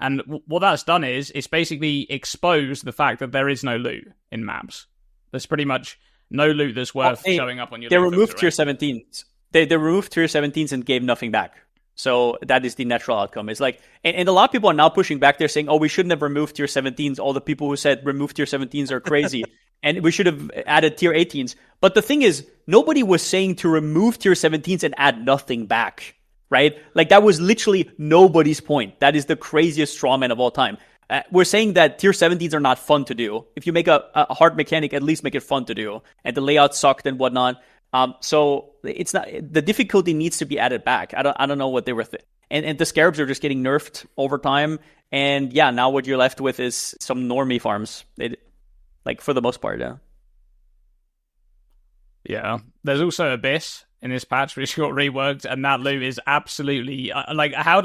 And what that's done is it's basically exposed the fact that there is no loot in maps. There's pretty much no loot that's worth showing up on your. They removed tier 17s. They removed tier 17s and gave nothing back. So that is the natural outcome. It's like, and a lot of people are now pushing back. They're saying, "Oh, we shouldn't have removed tier 17s." All the people who said remove tier 17s are crazy, and we should have added tier 18s. But the thing is, nobody was saying to remove tier 17s and add nothing back. Right? Like, that was literally nobody's point. That is the craziest strawman of all time. We're saying that tier 17s are not fun to do. If you make a hard mechanic, at least make it fun to do. And the layout sucked and whatnot. So it's not, the difficulty needs to be added back. I don't know what they were and the scarabs are just getting nerfed over time. And yeah, now what you're left with is some normie farms. Like, for the most part, yeah. Yeah. There's also Abyss in this patch, which got reworked, and that loot is absolutely like how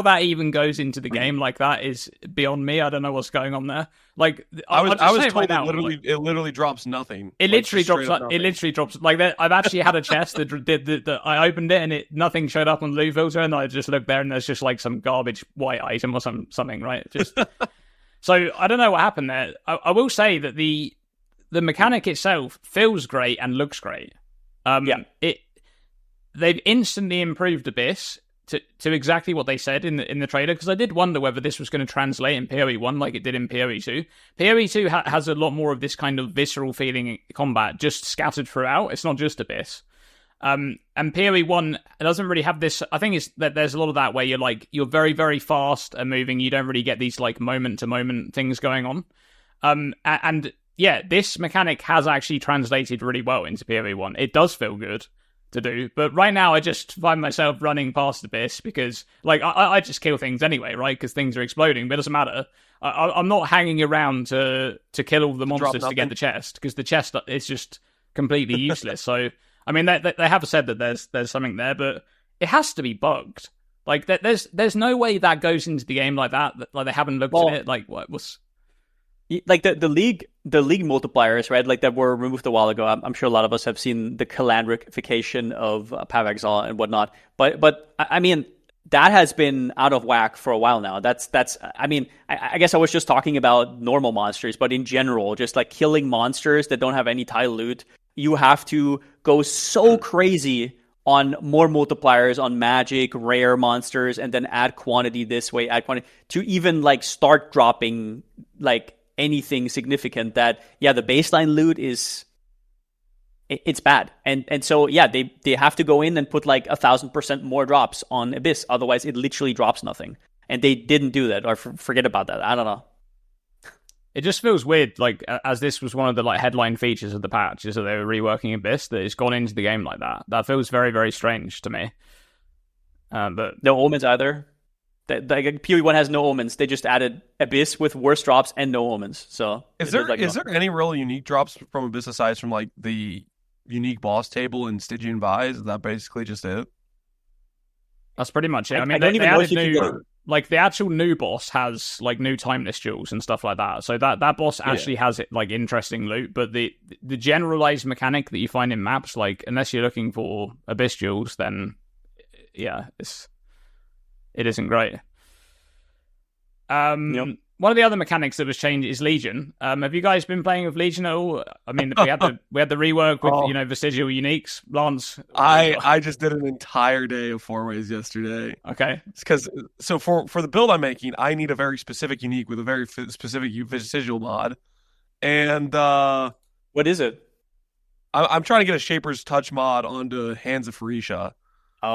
that even goes into the game like that is beyond me. I don't know what's going on there. Like, I was told it literally drops nothing. It literally drops. It literally drops. Like, I've actually had a chest that I opened it and nothing showed up on the loot filter, and I just looked there and there's just like some garbage white item or something, right? Just so I don't know what happened there. I will say that the mechanic itself feels great and looks great. They've instantly improved Abyss to exactly what they said in the trailer, because I did wonder whether this was going to translate in PoE 1 like it did in PoE 2. PoE 2 has a lot more of this kind of visceral feeling in combat, just scattered throughout. It's not just Abyss. And PoE 1 doesn't really have this. I think it's that there's a lot of that where you're very, very fast and moving. You don't really get these like moment-to-moment things going on. And yeah, this mechanic has actually translated really well into PoE 1. It does feel good to do, but right now I just find myself running past Abyss because, like, I just kill things anyway, right? Because things are exploding, but it doesn't matter. I'm not hanging around to kill all the monsters to get the chest, because the chest is just completely useless. So, I mean, they have said that there's something there, but it has to be bugged. Like there's no way that goes into the game like that. Like they haven't looked at it. Like what's like the league multipliers, right? Like that were removed a while ago. I'm sure a lot of us have seen the calendrification of Path of Exile and whatnot. But I mean, that has been out of whack for a while now. That's I mean, I guess I was just talking about normal monsters, but in general, just like killing monsters that don't have any tile loot, you have to go so crazy on more multipliers on magic, rare monsters, and then add quantity this way, add quantity to even like start dropping like anything significant. That the baseline loot it's bad, and so they have to go in and put like 1,000% more drops on Abyss, otherwise it literally drops nothing. And they didn't do that, or forget about that. I don't know. It just feels weird, like, as this was one of the like headline features of the patch, is that they were reworking Abyss, that it's gone into the game like that. That feels very, very strange to me. But no omens either. Like PoE 1 has no omens. They just added Abyss with worse drops and no omens. So is there any real unique drops from Abyss aside from like the unique boss table and Stygian Vise? Is that basically just it? That's pretty much it. I mean, I don't even know if you can get it. Like the actual new boss has like new timeless jewels and stuff like that. So that boss actually has it like interesting loot, but the generalized mechanic that you find in maps, like unless you're looking for Abyss jewels, then it isn't great. One of the other mechanics that was changed is Legion. Have you guys been playing with Legion at all? I mean, we had the rework with Vestigial uniques. Lance, I just did an entire day of 4-ways yesterday. Okay, it's because for the build I'm making, I need a very specific unique with a very specific Vestigial mod, and what is it? I'm trying to get a Shaper's Touch mod onto Hands of Pharisha,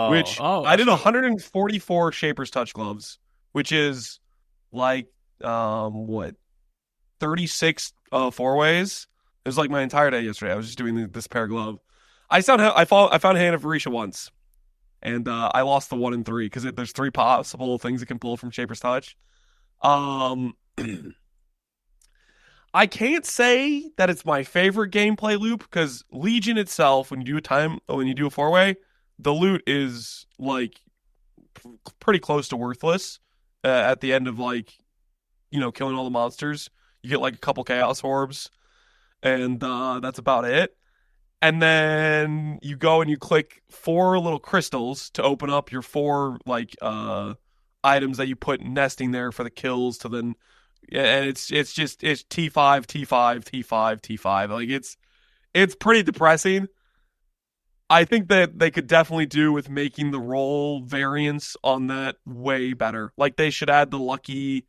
which I did 144 Shaper's Touch gloves, which is like 36 4-ways. It was like my entire day yesterday. I was just doing this pair of glove. I found Hand of Varisha once, and I lost the 1 and 3 because there's 3 possible things it can pull from Shaper's Touch. I can't say that it's my favorite gameplay loop because Legion itself, when you do a 4-way, the loot is like pretty close to worthless at the end of like, killing all the monsters. You get like a couple Chaos Orbs, and that's about it. And then you go and you click 4 little crystals to open up your 4 like items that you put nesting there for the kills to then, and it's T5, T5, T5, T5. Like it's pretty depressing. I think that they could definitely do with making the roll variance on that way better. Like they should add the lucky.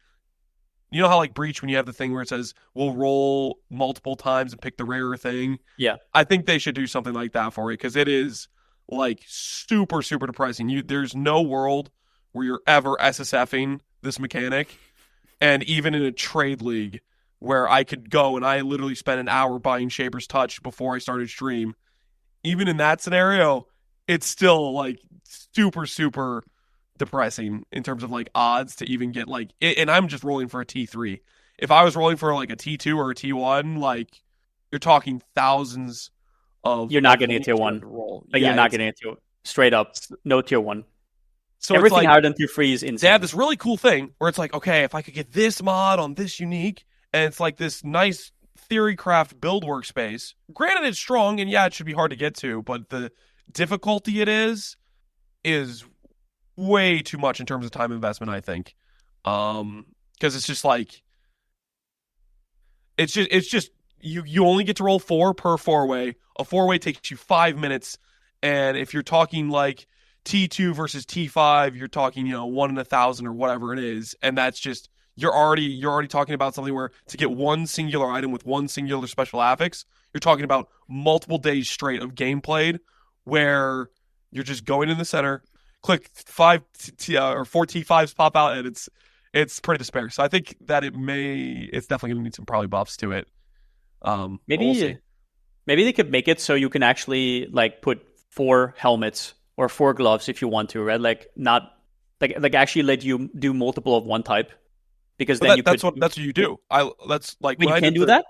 You know how like Breach, when you have the thing where it says we'll roll multiple times and pick the rarer thing? Yeah. I think they should do something like that for it because it is like super, super depressing. There's no world where you're ever SSFing this mechanic. And even in a trade league where I could go and I literally spent an hour buying Shaper's Touch before I started stream, even in that scenario, it's still like super, super depressing in terms of like odds to even get like and I'm just rolling for a T3. If I was rolling for like a T2 or a T1, like you're talking thousands of you're not getting a tier 1 roll. Like you're not getting a tier straight up no tier 1. So everything like, higher than tier 3 is insane. They have this really cool thing where it's like, okay, if I could get this mod on this unique, and it's like this nice Theorycraft build workspace. Granted, it's strong and it should be hard to get to, but the difficulty it is way too much in terms of time investment, I think. Because it's just like it's just you only get to roll 4 per 4-way. A 4-way takes you 5 minutes, and if you're talking like T2 versus T5, you're talking 1 in 1,000 or whatever it is, and that's just you're already talking about something where to get one singular item with one singular special affix, you're talking about multiple days straight of game played where you're just going in the center, click 4 T5s pop out, and it's pretty despair. So I think that it's definitely going to need some probably buffs to it. Maybe they could make it so you can actually like put 4 helmets or 4 gloves if you want to, right? Like not like actually let you do multiple of one type, because then that's what you do. That's like you can do that.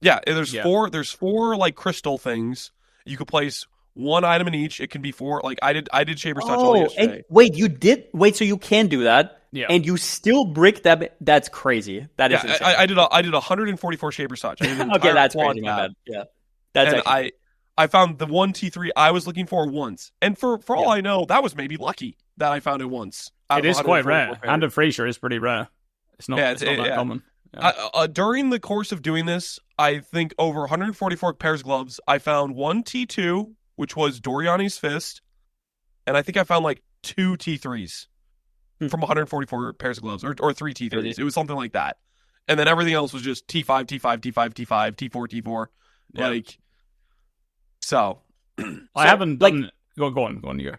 Yeah, there's 4 like crystal things. You could place one item in each. It can be 4. Like I did Shaper's Touch all yesterday. And wait, you did? Wait, so you can do that? Yeah. And you still brick that? That's crazy. That is insane. I did 144 Shaper's Touch. I did an Okay, entire that's quad crazy, my tab. bad. Yeah. That's And actually... I found the one T3 I was looking for once. And for all I know, that was maybe lucky that I found it once. It is quite rare. Hand of Freesia is pretty rare. It's not, it's not that common. Yeah. During the course of doing this, I think over 144 pairs of gloves, I found one T2, which was Doriani's Fist, and I think I found like 2 T3s from 144 pairs of gloves, or 3 T3s. It was something like that. And then everything else was just T5, T5, T5, T5, T4, T4. Yeah. Like, so. I haven't done... Go on, you go.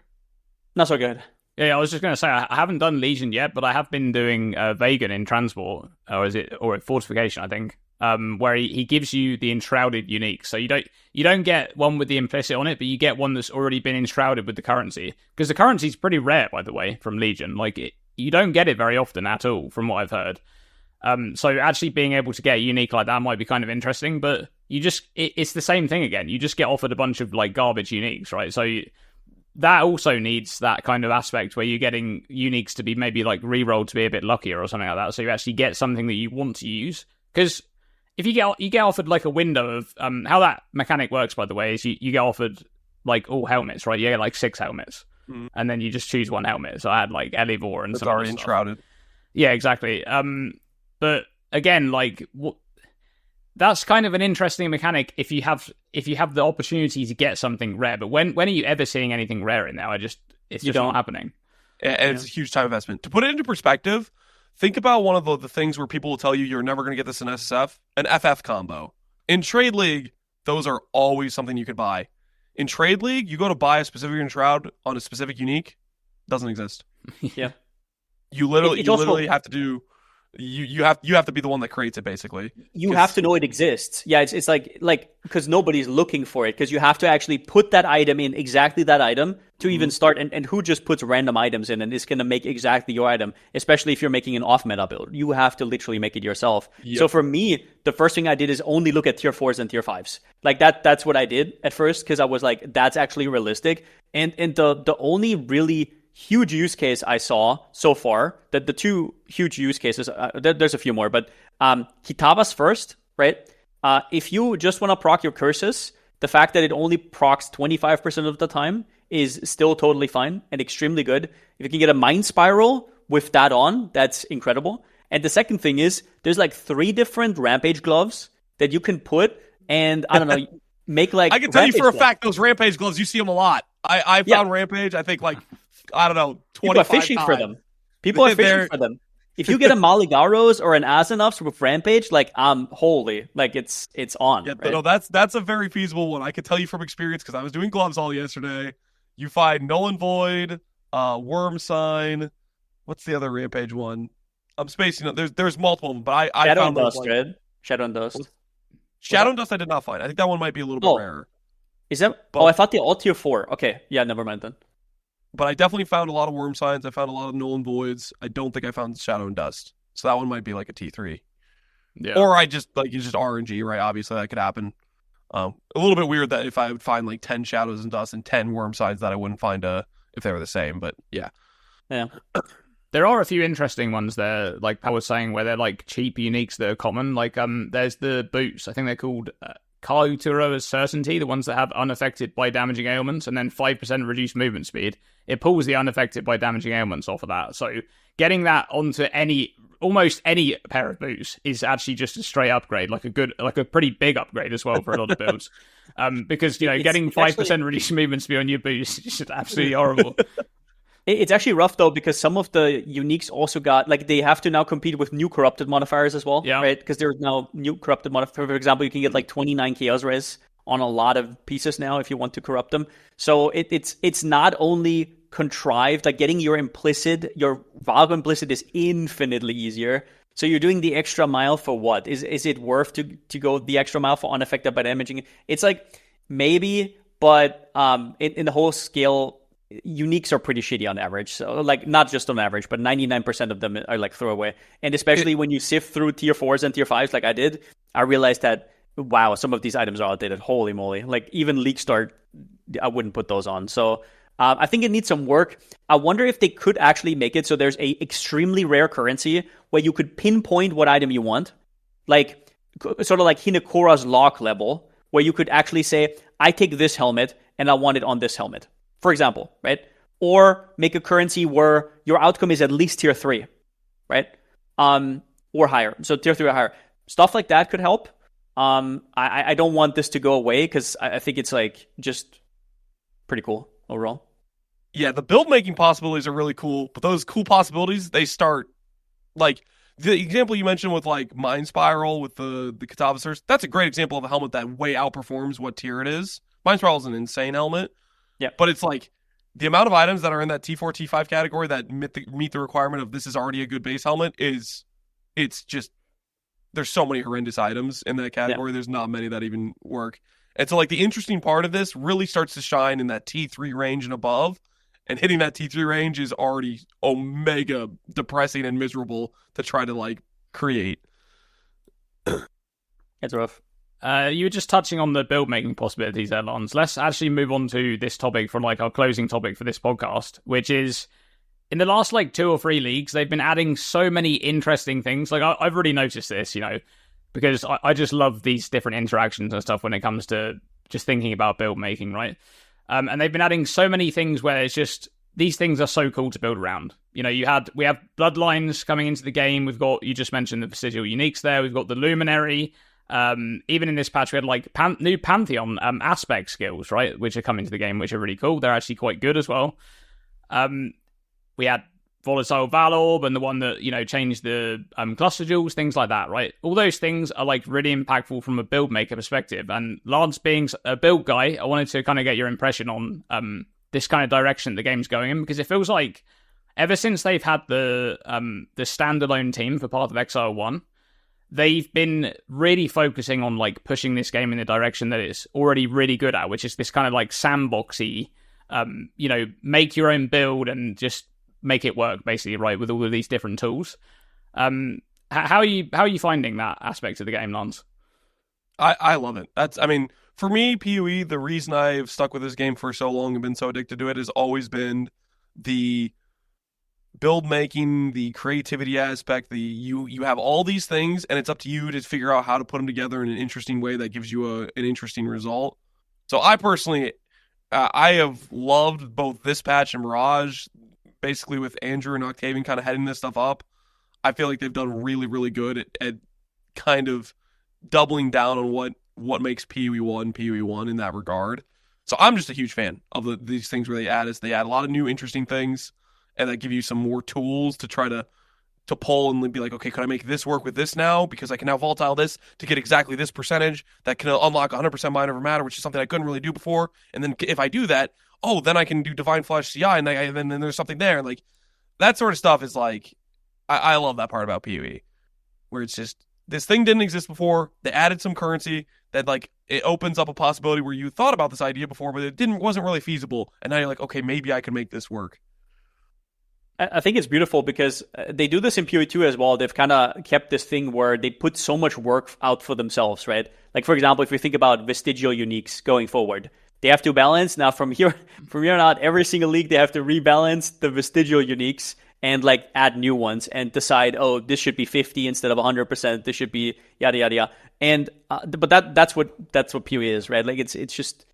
Not so good. Yeah, I was just going to say, I haven't done Legion yet, but I have been doing Vegan in Transport, or Fortification, I think, where he gives you the Enshrouded unique. So you don't get one with the implicit on it, but you get one that's already been enshrouded with the currency. Because the currency is pretty rare, by the way, from Legion. Like, you don't get it very often at all, from what I've heard. So actually being able to get a unique like that might be kind of interesting, but it's the same thing again. You just get offered a bunch of, like, garbage uniques, right? So that also needs that kind of aspect where you're getting uniques to be maybe like re-rolled to be a bit luckier or something like that. So you actually get something that you want to use. Because if you get offered like a window of how that mechanic works, by the way, is you get offered like all helmets, right? You get like 6 helmets, and then you just choose one helmet. So I had like Elivor and some already enshrouded. Yeah, exactly. But again, like that's kind of an interesting mechanic if you have the opportunity to get something rare. But when are you ever seeing anything rare in there? It's just not happening. And it's a huge time investment. To put it into perspective, think about one of the things where people will tell you you're never going to get this in SSF, an FF combo. In Trade League, those are always something you could buy. In Trade League, you go to buy a specific Enshroud on a specific unique, doesn't exist. Yeah. You literally have to do... You have to be the one that creates it, basically. You have to know it exists. Yeah, it's like because nobody's looking for it, because you have to actually put that item in, exactly that item, to even start. And who just puts random items in and is going to make exactly your item, especially if you're making an off-meta build. You have to literally make it yourself. Yep. So for me, the first thing I did is only look at tier 4s and tier 5s. Like that's what I did at first, because I was like, that's actually realistic. And the only really huge use case I saw so far, that the 2 huge use cases, there's a few more, but Kitaba's first, right? If you just want to proc your curses, the fact that it only procs 25% of the time is still totally fine and extremely good. If you can get a Mind Spiral with that on, that's incredible. And the second thing is, there's like 3 different Rampage gloves that you can put, and I don't know, make like... I can tell you for a fact, those Rampage gloves, you see them a lot. I found Rampage, I think like... I don't know, 25 People are fishing times. for them. People are fishing for them. If you get a Maligaros or an Azanovs with Rampage, like, holy, like it's on. Yeah, right? No, that's a very feasible one. I can tell you from experience, because I was doing gloves all yesterday. You find Null and Void, Worm Sign. What's the other Rampage one? I'm spacing. There's multiple of them, but I Shadow found and Dust, right? Shadow and Dust. Shadow and Dust I did not find. I think that one might be a little bit rarer. Is that? I thought they all tier 4. Okay, yeah, never mind then. But I definitely found a lot of Worm Signs. I found a lot of Null and Voids. I don't think I found Shadow and Dust. So that one might be like a T3. Yeah. Or it's just RNG, right? Obviously, that could happen. A little bit weird that if I would find like 10 Shadows and Dust and 10 Worm Signs, that I wouldn't find if they were the same. But yeah. Yeah. There are a few interesting ones there, like I was saying, where they're like cheap uniques that are common. Like there's the boots. I think they're called Kautura's Certainty, the ones that have unaffected by damaging ailments, and then 5% reduced movement speed. It pulls the unaffected by damaging ailments off of that. So getting that onto almost any pair of boots is actually just a straight upgrade, like a pretty big upgrade as well for a lot of builds. Because getting 5% reduced movement speed on your boots is just absolutely horrible. It's actually rough though, because some of the uniques also got, like, they have to now compete with new corrupted modifiers as well, right? Because there's now new corrupted modifiers. For example, you can get like 29 Chaos Res on a lot of pieces now if you want to corrupt them. So it's not only contrived, like getting your Vago implicit is infinitely easier. So you're doing the extra mile for what? Is it worth to go the extra mile for unaffected by damaging? It's like maybe, but in the whole scale, uniques are pretty shitty on average. So like not just on average, but 99% of them are like throwaway. And especially when you sift through tier 4s and tier 5s like I did, I realized that wow, some of these items are outdated. Holy moly. Like even League Start I wouldn't put those on. So I think it needs some work. I wonder if they could actually make it so there's a extremely rare currency where you could pinpoint what item you want, like sort of like Hinakora's lock level, where you could actually say, I take this helmet and I want it on this helmet, for example, right? Or make a currency where your outcome is at least tier 3, right? Or higher. So tier 3 or higher. Stuff like that could help. I don't want this to go away because I think it's like just pretty cool overall. Yeah, the build making possibilities are really cool, but those cool possibilities, they start like the example you mentioned with like Mind Spiral with the Catavasers. That's a great example of a helmet that way outperforms what tier it is. Mind Spiral is an insane helmet. Yeah, but it's like the amount of items that are in that T4, T5 category that meet the requirement of this is already a good base helmet it's just, there's so many horrendous items in that category. Yeah. There's not many that even work. And so like the interesting part of this really starts to shine in that T3 range and above. And hitting that T3 range is already omega depressing and miserable to try to like create. It's rough. You were just touching on the build making possibilities there, Lons. Let's actually move on to this topic from like our closing topic for this podcast, which is in the last like 2 or 3 leagues, they've been adding so many interesting things. Like I've already noticed this, you know, because I just love these different interactions and stuff when it comes to just thinking about build making, right? And they've been adding so many things where it's just, these things are so cool to build around. You know, we have Bloodlines coming into the game. We've got, you just mentioned the Vestigial Uniques there. We've got the Luminary. Even in this patch, we had like new Pantheon aspect skills, right? Which are coming to the game, which are really cool. They're actually quite good as well. We had Volatile Valorb and the one that, you know, changed the cluster jewels, things like that, right? All those things are like really impactful from a build maker perspective. And Lance being a build guy, I wanted to kind of get your impression on this kind of direction the game's going in, because it feels like ever since they've had the standalone team for Path of Exile 1, they've been really focusing on like pushing this game in the direction that it's already really good at, which is this kind of like sandboxy, you know, make your own build and just make it work basically, right, with all of these different tools. How are you finding that aspect of the game, Lance? I love it. I mean, for me, PoE, the reason I've stuck with this game for so long and been so addicted to it has always been the build making, the creativity aspect. You have all these things, and it's up to you to figure out how to put them together in an interesting way that gives you an interesting result. So I personally, I have loved both this patch and Mirage, basically with Andrew and Octavian kind of heading this stuff up. I feel like they've done really, really good at kind of doubling down on what makes PoE 1 in that regard. So I'm just a huge fan of these things where they add a lot of new interesting things, and that give you some more tools to try to pull and be like, okay, can I make this work with this now? Because I can now volatile this to get exactly this percentage that can unlock 100% mind over matter, which is something I couldn't really do before. And then if I do that, then I can do Divine Flesh CI, and then there's something there. Like, that sort of stuff is like, I love that part about PoE, where it's just, this thing didn't exist before. They added some currency that like it opens up a possibility where you thought about this idea before, but it wasn't really feasible. And now you're like, okay, maybe I can make this work. I think it's beautiful because they do this in PoE 2 as well. They've kind of kept this thing where they put so much work out for themselves, right? Like, for example, if we think about Vestigial Uniques going forward, they have to balance. Now, from here on out, every single league, they have to rebalance the Vestigial Uniques and like add new ones and decide, this should be 50 instead of 100%. This should be yada yada yada. And but that's what PoE is, right? Like it's just,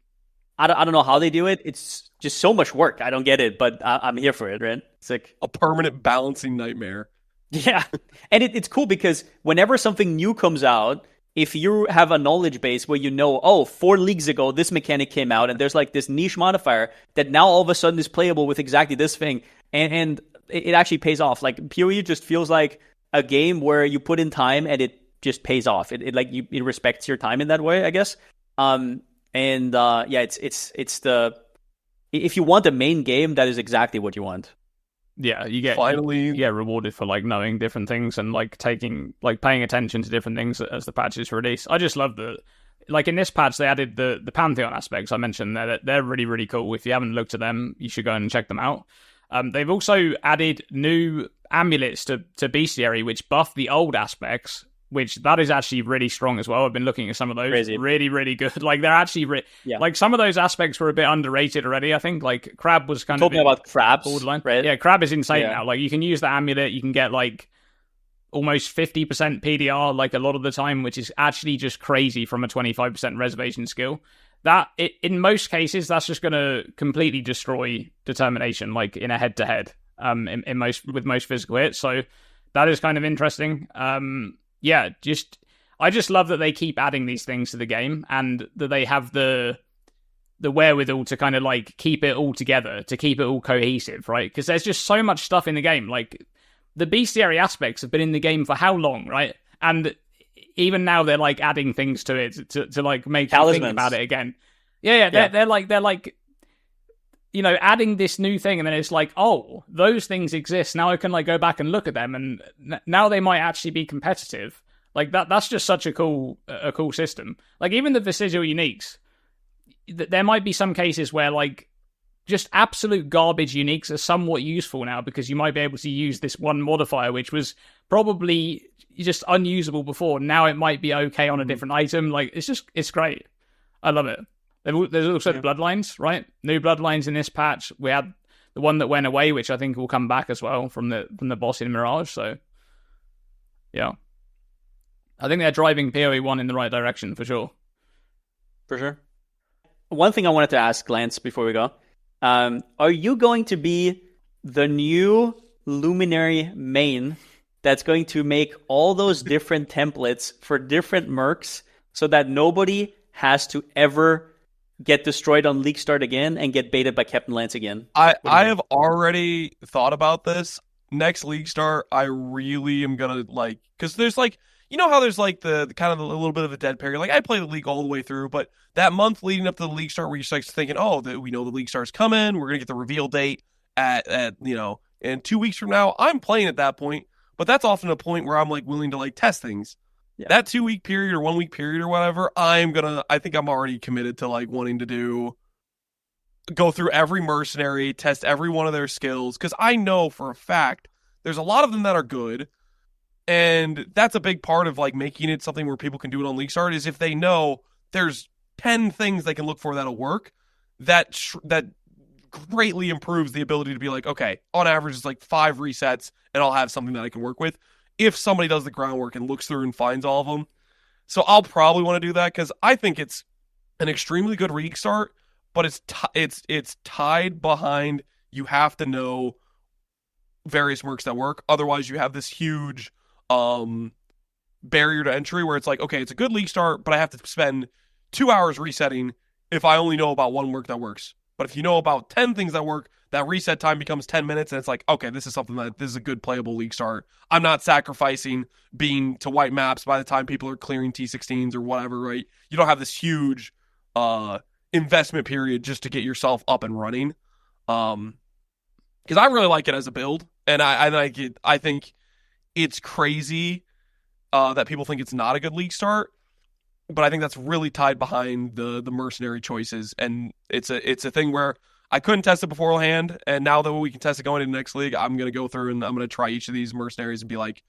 I don't know how they do it. It's just so much work. I don't get it, but I'm here for it, right? It's like a permanent balancing nightmare. Yeah, and it's cool because whenever something new comes out, if you have a knowledge base where you know, 4 leagues ago this mechanic came out, and there's like this niche modifier that now all of a sudden is playable with exactly this thing, and it actually pays off. Like PoE just feels like a game where you put in time and it just pays off. It respects your time in that way, I guess. It's the, if you want a main game, that is exactly what you want. Yeah, you get rewarded for like knowing different things and like paying attention to different things as the patches release. I just love like in this patch they added the Pantheon aspects I mentioned there. They're really, really cool. If you haven't looked at them, you should go and check them out. They've also added new amulets to Bestiary, which buff the old aspects, which that is actually really strong as well. I've been looking at some of those. Crazy. Really, really good. Like, they're actually like, some of those aspects were a bit underrated already, I think. Like, Crab was kind of told me about crabs, borderline. right? Yeah, Crab is insane now. Like, you can use the amulet, you can get like almost 50% PDR like a lot of the time, which is actually just crazy from a 25% reservation skill. That, in most cases, that's just going to completely destroy determination, like in a head-to-head, with most physical hits. So that is kind of interesting. I just love that they keep adding these things to the game, and that they have the wherewithal to kind of like keep it all together, to keep it all cohesive, right? Because there's just so much stuff in the game. Like, the bestiary aspects have been in the game for how long, right? And even now they're like adding things to it to like make you think about it again. They're like adding this new thing, and then it's like, oh, those things exist now. I can like go back and look at them, and now they might actually be competitive. Like that's just such a cool system. Like, even the Vestigial uniques, there might be some cases where like just absolute garbage uniques are somewhat useful now, because you might be able to use this one modifier which was probably just unusable before. Now it might be okay on a different item. Like, it's great. I love it. There's also bloodlines, right? New bloodlines in this patch. We had the one that went away, which I think will come back as well from the boss in Mirage. So yeah, I think they're driving PoE 1 in the right direction for sure. For sure. One thing I wanted to ask Lance before we go. Are you going to be the new Luminary main that's going to make all those different templates for different mercs so that nobody has to ever get destroyed on League Start again and get baited by Captain Lance again? I have already thought about this. Next League Start, I really am gonna like, because there's like, you know how there's like the kind of a little bit of a dead period. Like, I play the league all the way through, but that month leading up to the League Start where you're just like thinking, oh, we know the League Start's coming, we're gonna get the reveal date at in 2 weeks from now. I'm playing at that point, but that's often a point where I'm like willing to like test things. Yeah. That 2 week period or 1 week period or whatever, I think I'm already committed to like wanting to go through every mercenary, test every one of their skills, because I know for a fact there's a lot of them that are good. And that's a big part of like making it something where people can do it on League Start, is if they know there's 10 things they can look for that'll work, that greatly improves the ability to be like, okay, on average it's like 5 resets and I'll have something that I can work with if somebody does the groundwork and looks through and finds all of them. So I'll probably want to do that, because I think it's an extremely good League Start, but it's tied behind, you have to know various mercs that work. Otherwise you have this huge barrier to entry where it's like, okay, it's a good League Start, but I have to spend 2 hours resetting if I only know about one work that works. But if you know about 10 things that work, that reset time becomes 10 minutes, and it's like, okay, this is a good playable League Start. I'm not sacrificing being to white maps by the time people are clearing T16s or whatever, right? You don't have this huge investment period just to get yourself up and running. Because I really like it as a build, and I think it's crazy that people think it's not a good League Start, but I think that's really tied behind the mercenary choices, and it's a thing where I couldn't test it beforehand, and now that we can test it going into the next league, I'm going to go through and I'm going to try each of these mercenaries and be like,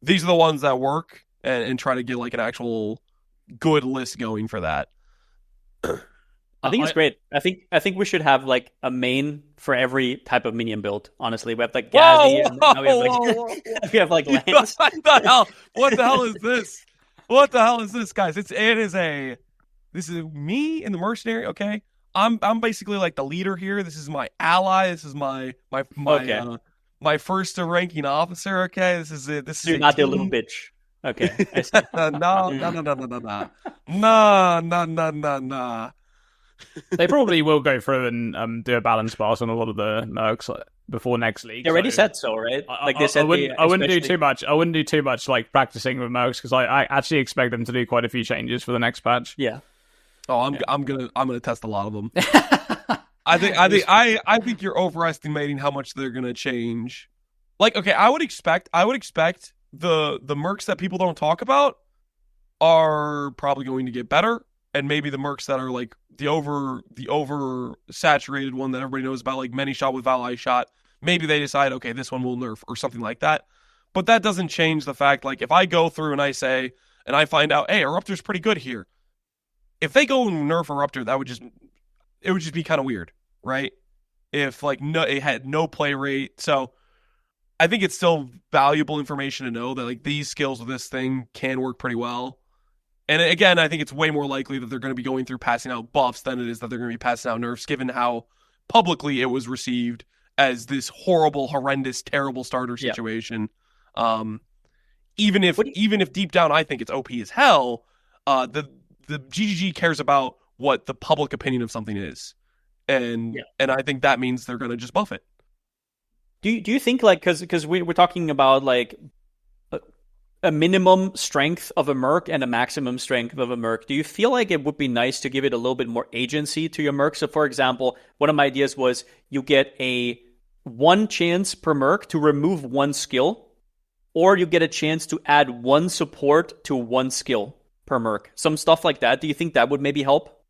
these are the ones that work, and try to get like an actual good list going for that. I think it's great. I think we should have like a main for every type of minion build. Honestly, we have like Gazi, and now we have like Lance. What the hell is this? What the hell is this, guys? This is me in the mercenary. Okay, I'm basically like the leader here. This is my ally. This is my first ranking officer. Okay, this is it. This You're is not the little bitch. Okay. No. They probably will go through and do a balance pass on a lot of the mercs before next league. They already said so, right? Like they said, I wouldn't do too much. I wouldn't do too much like practicing with mercs, because I actually expect them to do quite a few changes for the next patch. Yeah. Oh, I'm gonna test a lot of them. I think you're overestimating how much they're gonna change. Like, okay, I would expect the mercs that people don't talk about are probably going to get better, and maybe the mercs that are like the over saturated one that everybody knows about, like many shot with Ally shot, maybe they decide, okay, this one will nerf or something like that. But that doesn't change the fact, like, if I go through and I say, and I find out, hey, Eruptor's pretty good here. If they go and nerf Eruptor, it would just be kind of weird, right? If, like, no, it had no play rate. So I think it's still valuable information to know that, like, these skills of this thing can work pretty well. And again, I think it's way more likely that they're going to be going through passing out buffs than it is that they're going to be passing out nerfs, given how publicly it was received as this horrible, horrendous, terrible starter situation. Even if deep down I think it's OP as hell, the GGG cares about what the public opinion of something is, and I think that means they're going to just buff it. Do you think, like, because we're talking about like a minimum strength of a merc and a maximum strength of a merc, do you feel like it would be nice to give it a little bit more agency to your merc? So, for example, one of my ideas was you get a 1 chance per merc to remove 1 skill, or you get a chance to add 1 support to 1 skill per merc. Some stuff like that. Do you think that would maybe help?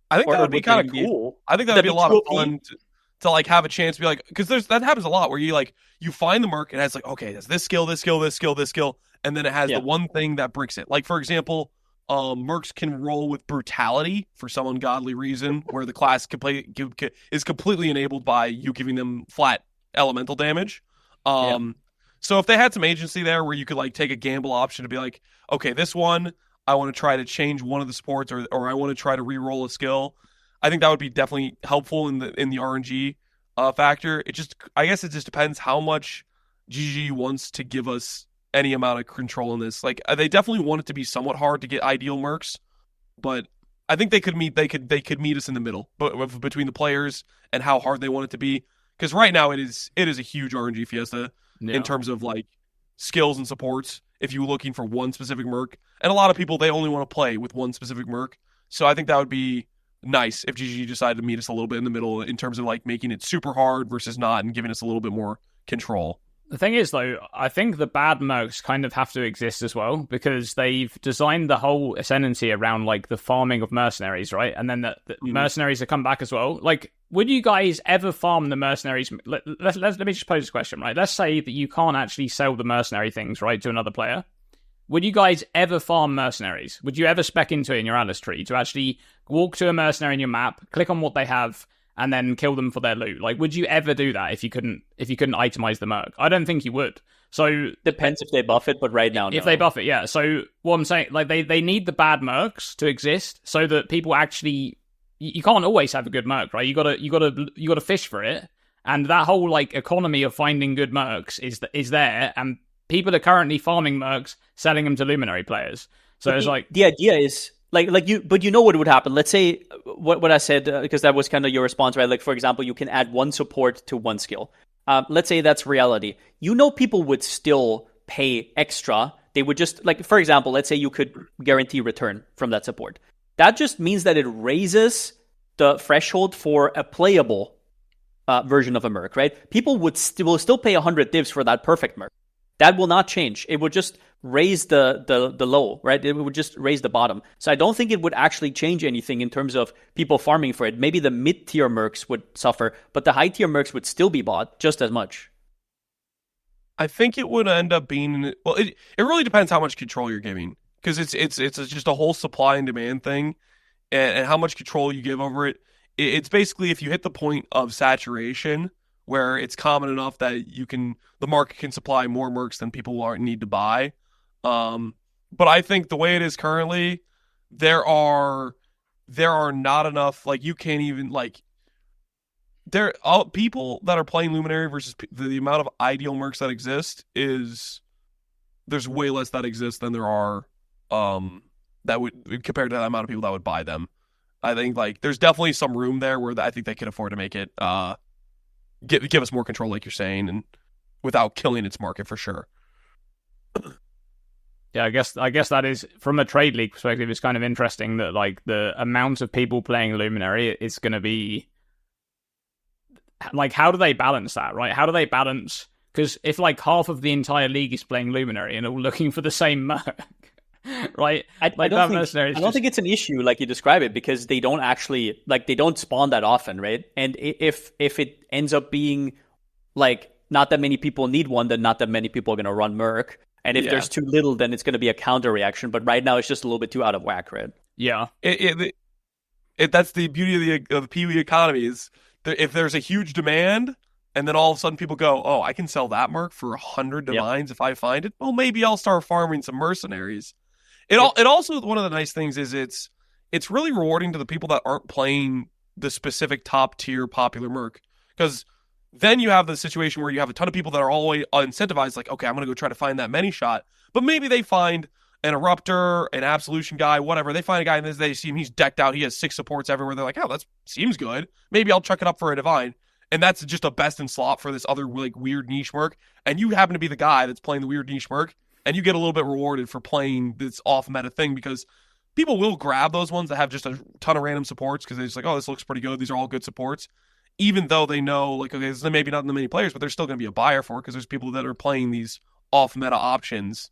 I think that would be kind of cool. I think that would be a lot of fun to like have a chance to be like, because that happens a lot where you find the merc and it's like, okay, there's this skill, and then it has the one thing that bricks it. Like, for example, mercs can roll with brutality for some ungodly reason, where the class is completely enabled by you giving them flat elemental damage. So if they had some agency there where you could like take a gamble option to be like, okay, this one I want to try to change one of the supports, or I want to try to re-roll a skill, I think that would be definitely helpful in the RNG factor. I guess it just depends how much GG wants to give us any amount of control in this. Like, they definitely want it to be somewhat hard to get ideal mercs, but I think they could meet us in the middle, but between the players and how hard they want it to be. Because right now it is a huge RNG fiesta in terms of like skills and supports. If you're looking for one specific merc, and a lot of people, they only want to play with one specific merc. So I think that would be nice if GG decided to meet us a little bit in the middle in terms of like making it super hard versus not, and giving us a little bit more control. The thing is, though, I think the bad mercs kind of have to exist as well, because they've designed the whole ascendancy around like the farming of mercenaries, right? And then the mercenaries have come back as well. Like, would you guys ever farm the mercenaries? Let me just pose this question, right? Let's say that you can't actually sell the mercenary things, right, to another player. Would you guys ever farm mercenaries? Would you ever spec into it in your Alice tree to actually walk to a mercenary in your map, click on what they have, and then kill them for their loot? Like, would you ever do that if you couldn't itemize the merc? I don't think you would. So depends if they buff it, but right now, no. If they buff it, yeah. So what I'm saying, like, they need the bad mercs to exist so that people actually. You can't always have a good merc, right? You gotta fish for it, and that whole like economy of finding good mercs is there, and people are currently farming mercs, selling them to Luminary players. So but it's like the idea is. But you know what would happen? Let's say what I said, because that was kind of your response, right? Like, for example, you can add 1 support to 1 skill. Let's say that's reality. You know, people would still pay extra. They would just, like, for example, let's say you could guarantee return from that support. That just means that it raises the threshold for a playable version of a merc, right? People will still pay 100 divs for that perfect merc. That will not change. It would just raise the low, right? It would just raise the bottom. So I don't think it would actually change anything in terms of people farming for it. Maybe the mid-tier mercs would suffer, but the high-tier mercs would still be bought just as much. I think it would end up being, well, it really depends how much control you're giving, because it's just a whole supply and demand thing, and how much control you give over it. It's basically if you hit the point of saturation, where it's common enough that the market can supply more mercs than people need to buy. But I think the way it is currently, there are not enough, like, you can't even, like, people that are playing Luminary versus the amount of ideal mercs that exist there's way less that exist than there are that would, compared to the amount of people that would buy them. I think, like, there's definitely some room there where I think they can afford to make it give us more control, like you're saying, and without killing its market for sure. Yeah, I guess that is, from a trade league perspective, it's kind of interesting that like the amount of people playing Luminary is going to be like, how do they balance that, right? How do they balance? Because if like half of the entire league is playing Luminary and all looking for the same merc, right? I don't think it's an issue like you describe it, because they don't actually, like, they don't spawn that often, right? And if it ends up being like not that many people need one, then not that many people are going to run Merc. And if there's too little, then it's going to be a counter reaction. But right now, it's just a little bit too out of whack, right? Yeah. That's the beauty of the PoE economy is if there's a huge demand, and then all of a sudden people go, oh, I can sell that Merc for 100 divines if I find it. Well, maybe I'll start farming some mercenaries. It also, one of the nice things is it's really rewarding to the people that aren't playing the specific top tier popular Merc, because then you have the situation where you have a ton of people that are always incentivized, like, okay, I'm going to go try to find that many shot, but maybe they find an Eruptor, an Absolution guy, whatever. They find a guy and they see him, he's decked out, he has 6 supports everywhere. They're like, oh, that seems good. Maybe I'll chuck it up for a divine. And that's just a best in slot for this other like weird niche Merc. And you happen to be the guy that's playing the weird niche Merc, and you get a little bit rewarded for playing this off meta thing, because people will grab those ones that have just a ton of random supports because they're just like, oh, this looks pretty good. These are all good supports. Even though they know, like, okay, this is maybe not in the many players, but there's still going to be a buyer for it because there's people that are playing these off-meta options,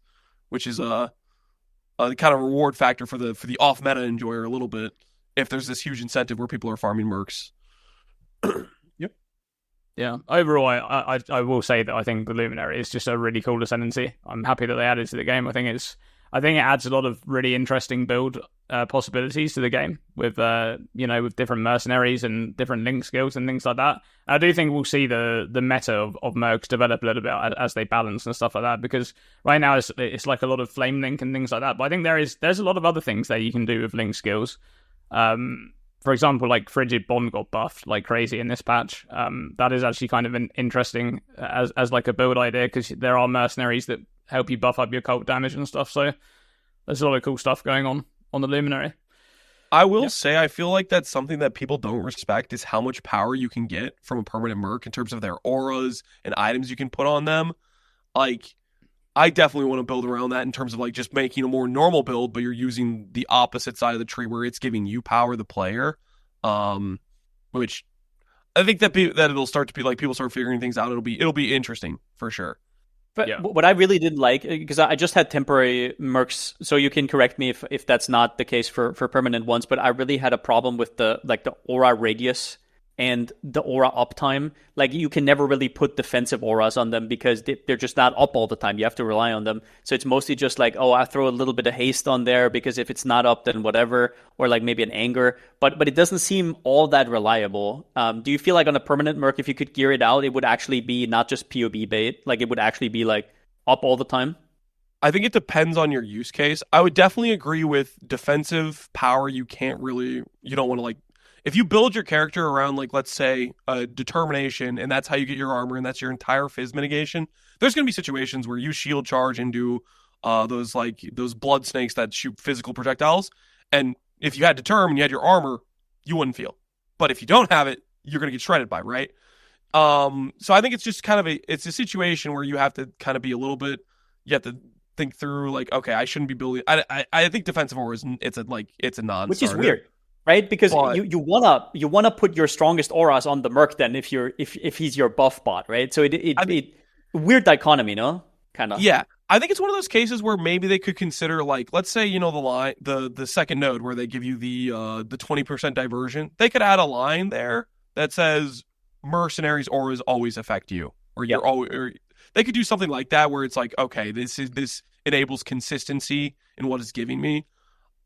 which is a kind of reward factor for the off-meta enjoyer a little bit, if there's this huge incentive where people are farming Mercs. Yep. Yeah. Overall, I will say that I think the Luminary is just a really cool ascendancy. I'm happy that they added to the game. I think it adds a lot of really interesting build possibilities to the game with with different mercenaries and different link skills and things like that. I do think we'll see the meta of Mercs develop a little bit as they balance and stuff like that, because right now it's like a lot of flame link and things like that. But I think there's a lot of other things that you can do with link skills. For example, like Frigid Bond got buffed like crazy in this patch. That is actually kind of interesting as like a build idea, because there are mercenaries that help you buff up your cult damage and stuff. So there's a lot of cool stuff going on the Luminary. I will say, I feel like that's something that people don't respect, is how much power you can get from a permanent Merc in terms of their auras and items you can put on them. Like, I definitely want to build around that in terms of like just making a more normal build, but you're using the opposite side of the tree where it's giving you power, the player. Which I think that it'll start to be like people start figuring things out. It'll be interesting for sure. But what I really didn't like, because I just had temporary mercs, so you can correct me if that's not the case for permanent ones, but I really had a problem with the aura radius and the aura uptime. Like, you can never really put defensive auras on them because they're just not up all the time. You have to rely on them. So it's mostly just like, oh, I throw a little bit of haste on there because if it's not up, then whatever, or like maybe an anger. But it doesn't seem all that reliable. Do you feel like on a permanent merc, if you could gear it out, it would actually be not just POB bait, like it would actually be like up all the time? I think it depends on your use case. I would definitely agree with defensive power. You don't want to like, if you build your character around, like, let's say, a determination, and that's how you get your armor, and that's your entire fizz mitigation, there's going to be situations where you shield charge into those blood snakes that shoot physical projectiles, and if you had determ and you had your armor, you wouldn't feel. But if you don't have it, you're going to get shredded by, right? So I think it's just kind of it's a situation where you have to kind of be a little bit, you have to think through, like, okay, I shouldn't be building. I think defensive aura it's a non-starter. Which is weird. Right, because you wanna put your strongest auras on the merc then if he's your buff bot, right? So it weird dichotomy, no? Kind of. Yeah, I think it's one of those cases where maybe they could consider, like, let's say, the second node where they give you the 20% diversion. They could add a line there that says mercenaries auras always affect you, or you're always. Or they could do something like that where it's like, okay, this enables consistency in what it's giving me.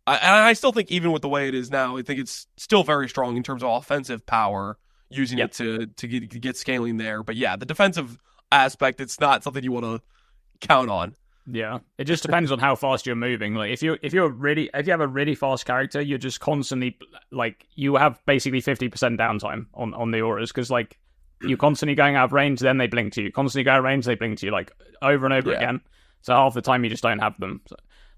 I still think, even with the way it is now, I think it's still very strong in terms of offensive power, using it to get scaling there. But yeah, the defensive aspect, it's not something you want to count on. Yeah, it just depends on how fast you're moving. Like, if you have a really fast character, you're just constantly, like, you have basically 50% downtime on the auras, because like you're constantly going out of range, then they blink to you. Constantly go out of range, they blink to you, like over and over again. So half the time you just don't have them.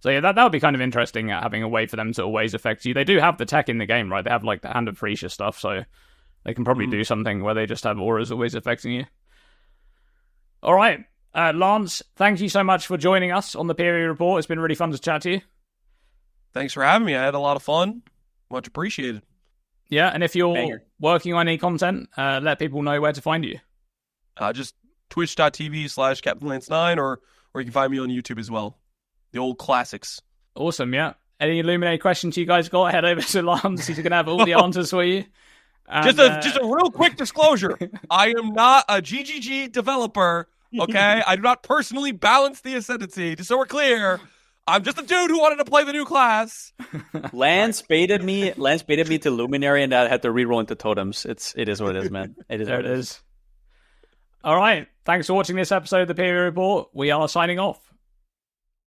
So yeah, that would be kind of interesting, having a way for them to always affect you. They do have the tech in the game, right? They have like the Hand of Freesia stuff, so they can probably do something where they just have auras always affecting you. All right, Lance, thank you so much for joining us on the PoE Report. It's been really fun to chat to you. Thanks for having me. I had a lot of fun. Much appreciated. Yeah, and if you're working on any content, let people know where to find you. Just twitch.tv/CaptainLance9, or you can find me on YouTube as well. The old classics. Awesome, yeah. Any Luminary questions you guys got, head over to Lance. He's going to have all the answers for you. And, just a real quick disclosure. I am not a GGG developer, okay? I do not personally balance the Ascendancy, just so we're clear. I'm just a dude who wanted to play the new class. Lance baited me to Luminary, and I had to reroll into totems. It is what it is, man. It is there what it is. All right. Thanks for watching this episode of the PoE Report. We are signing off.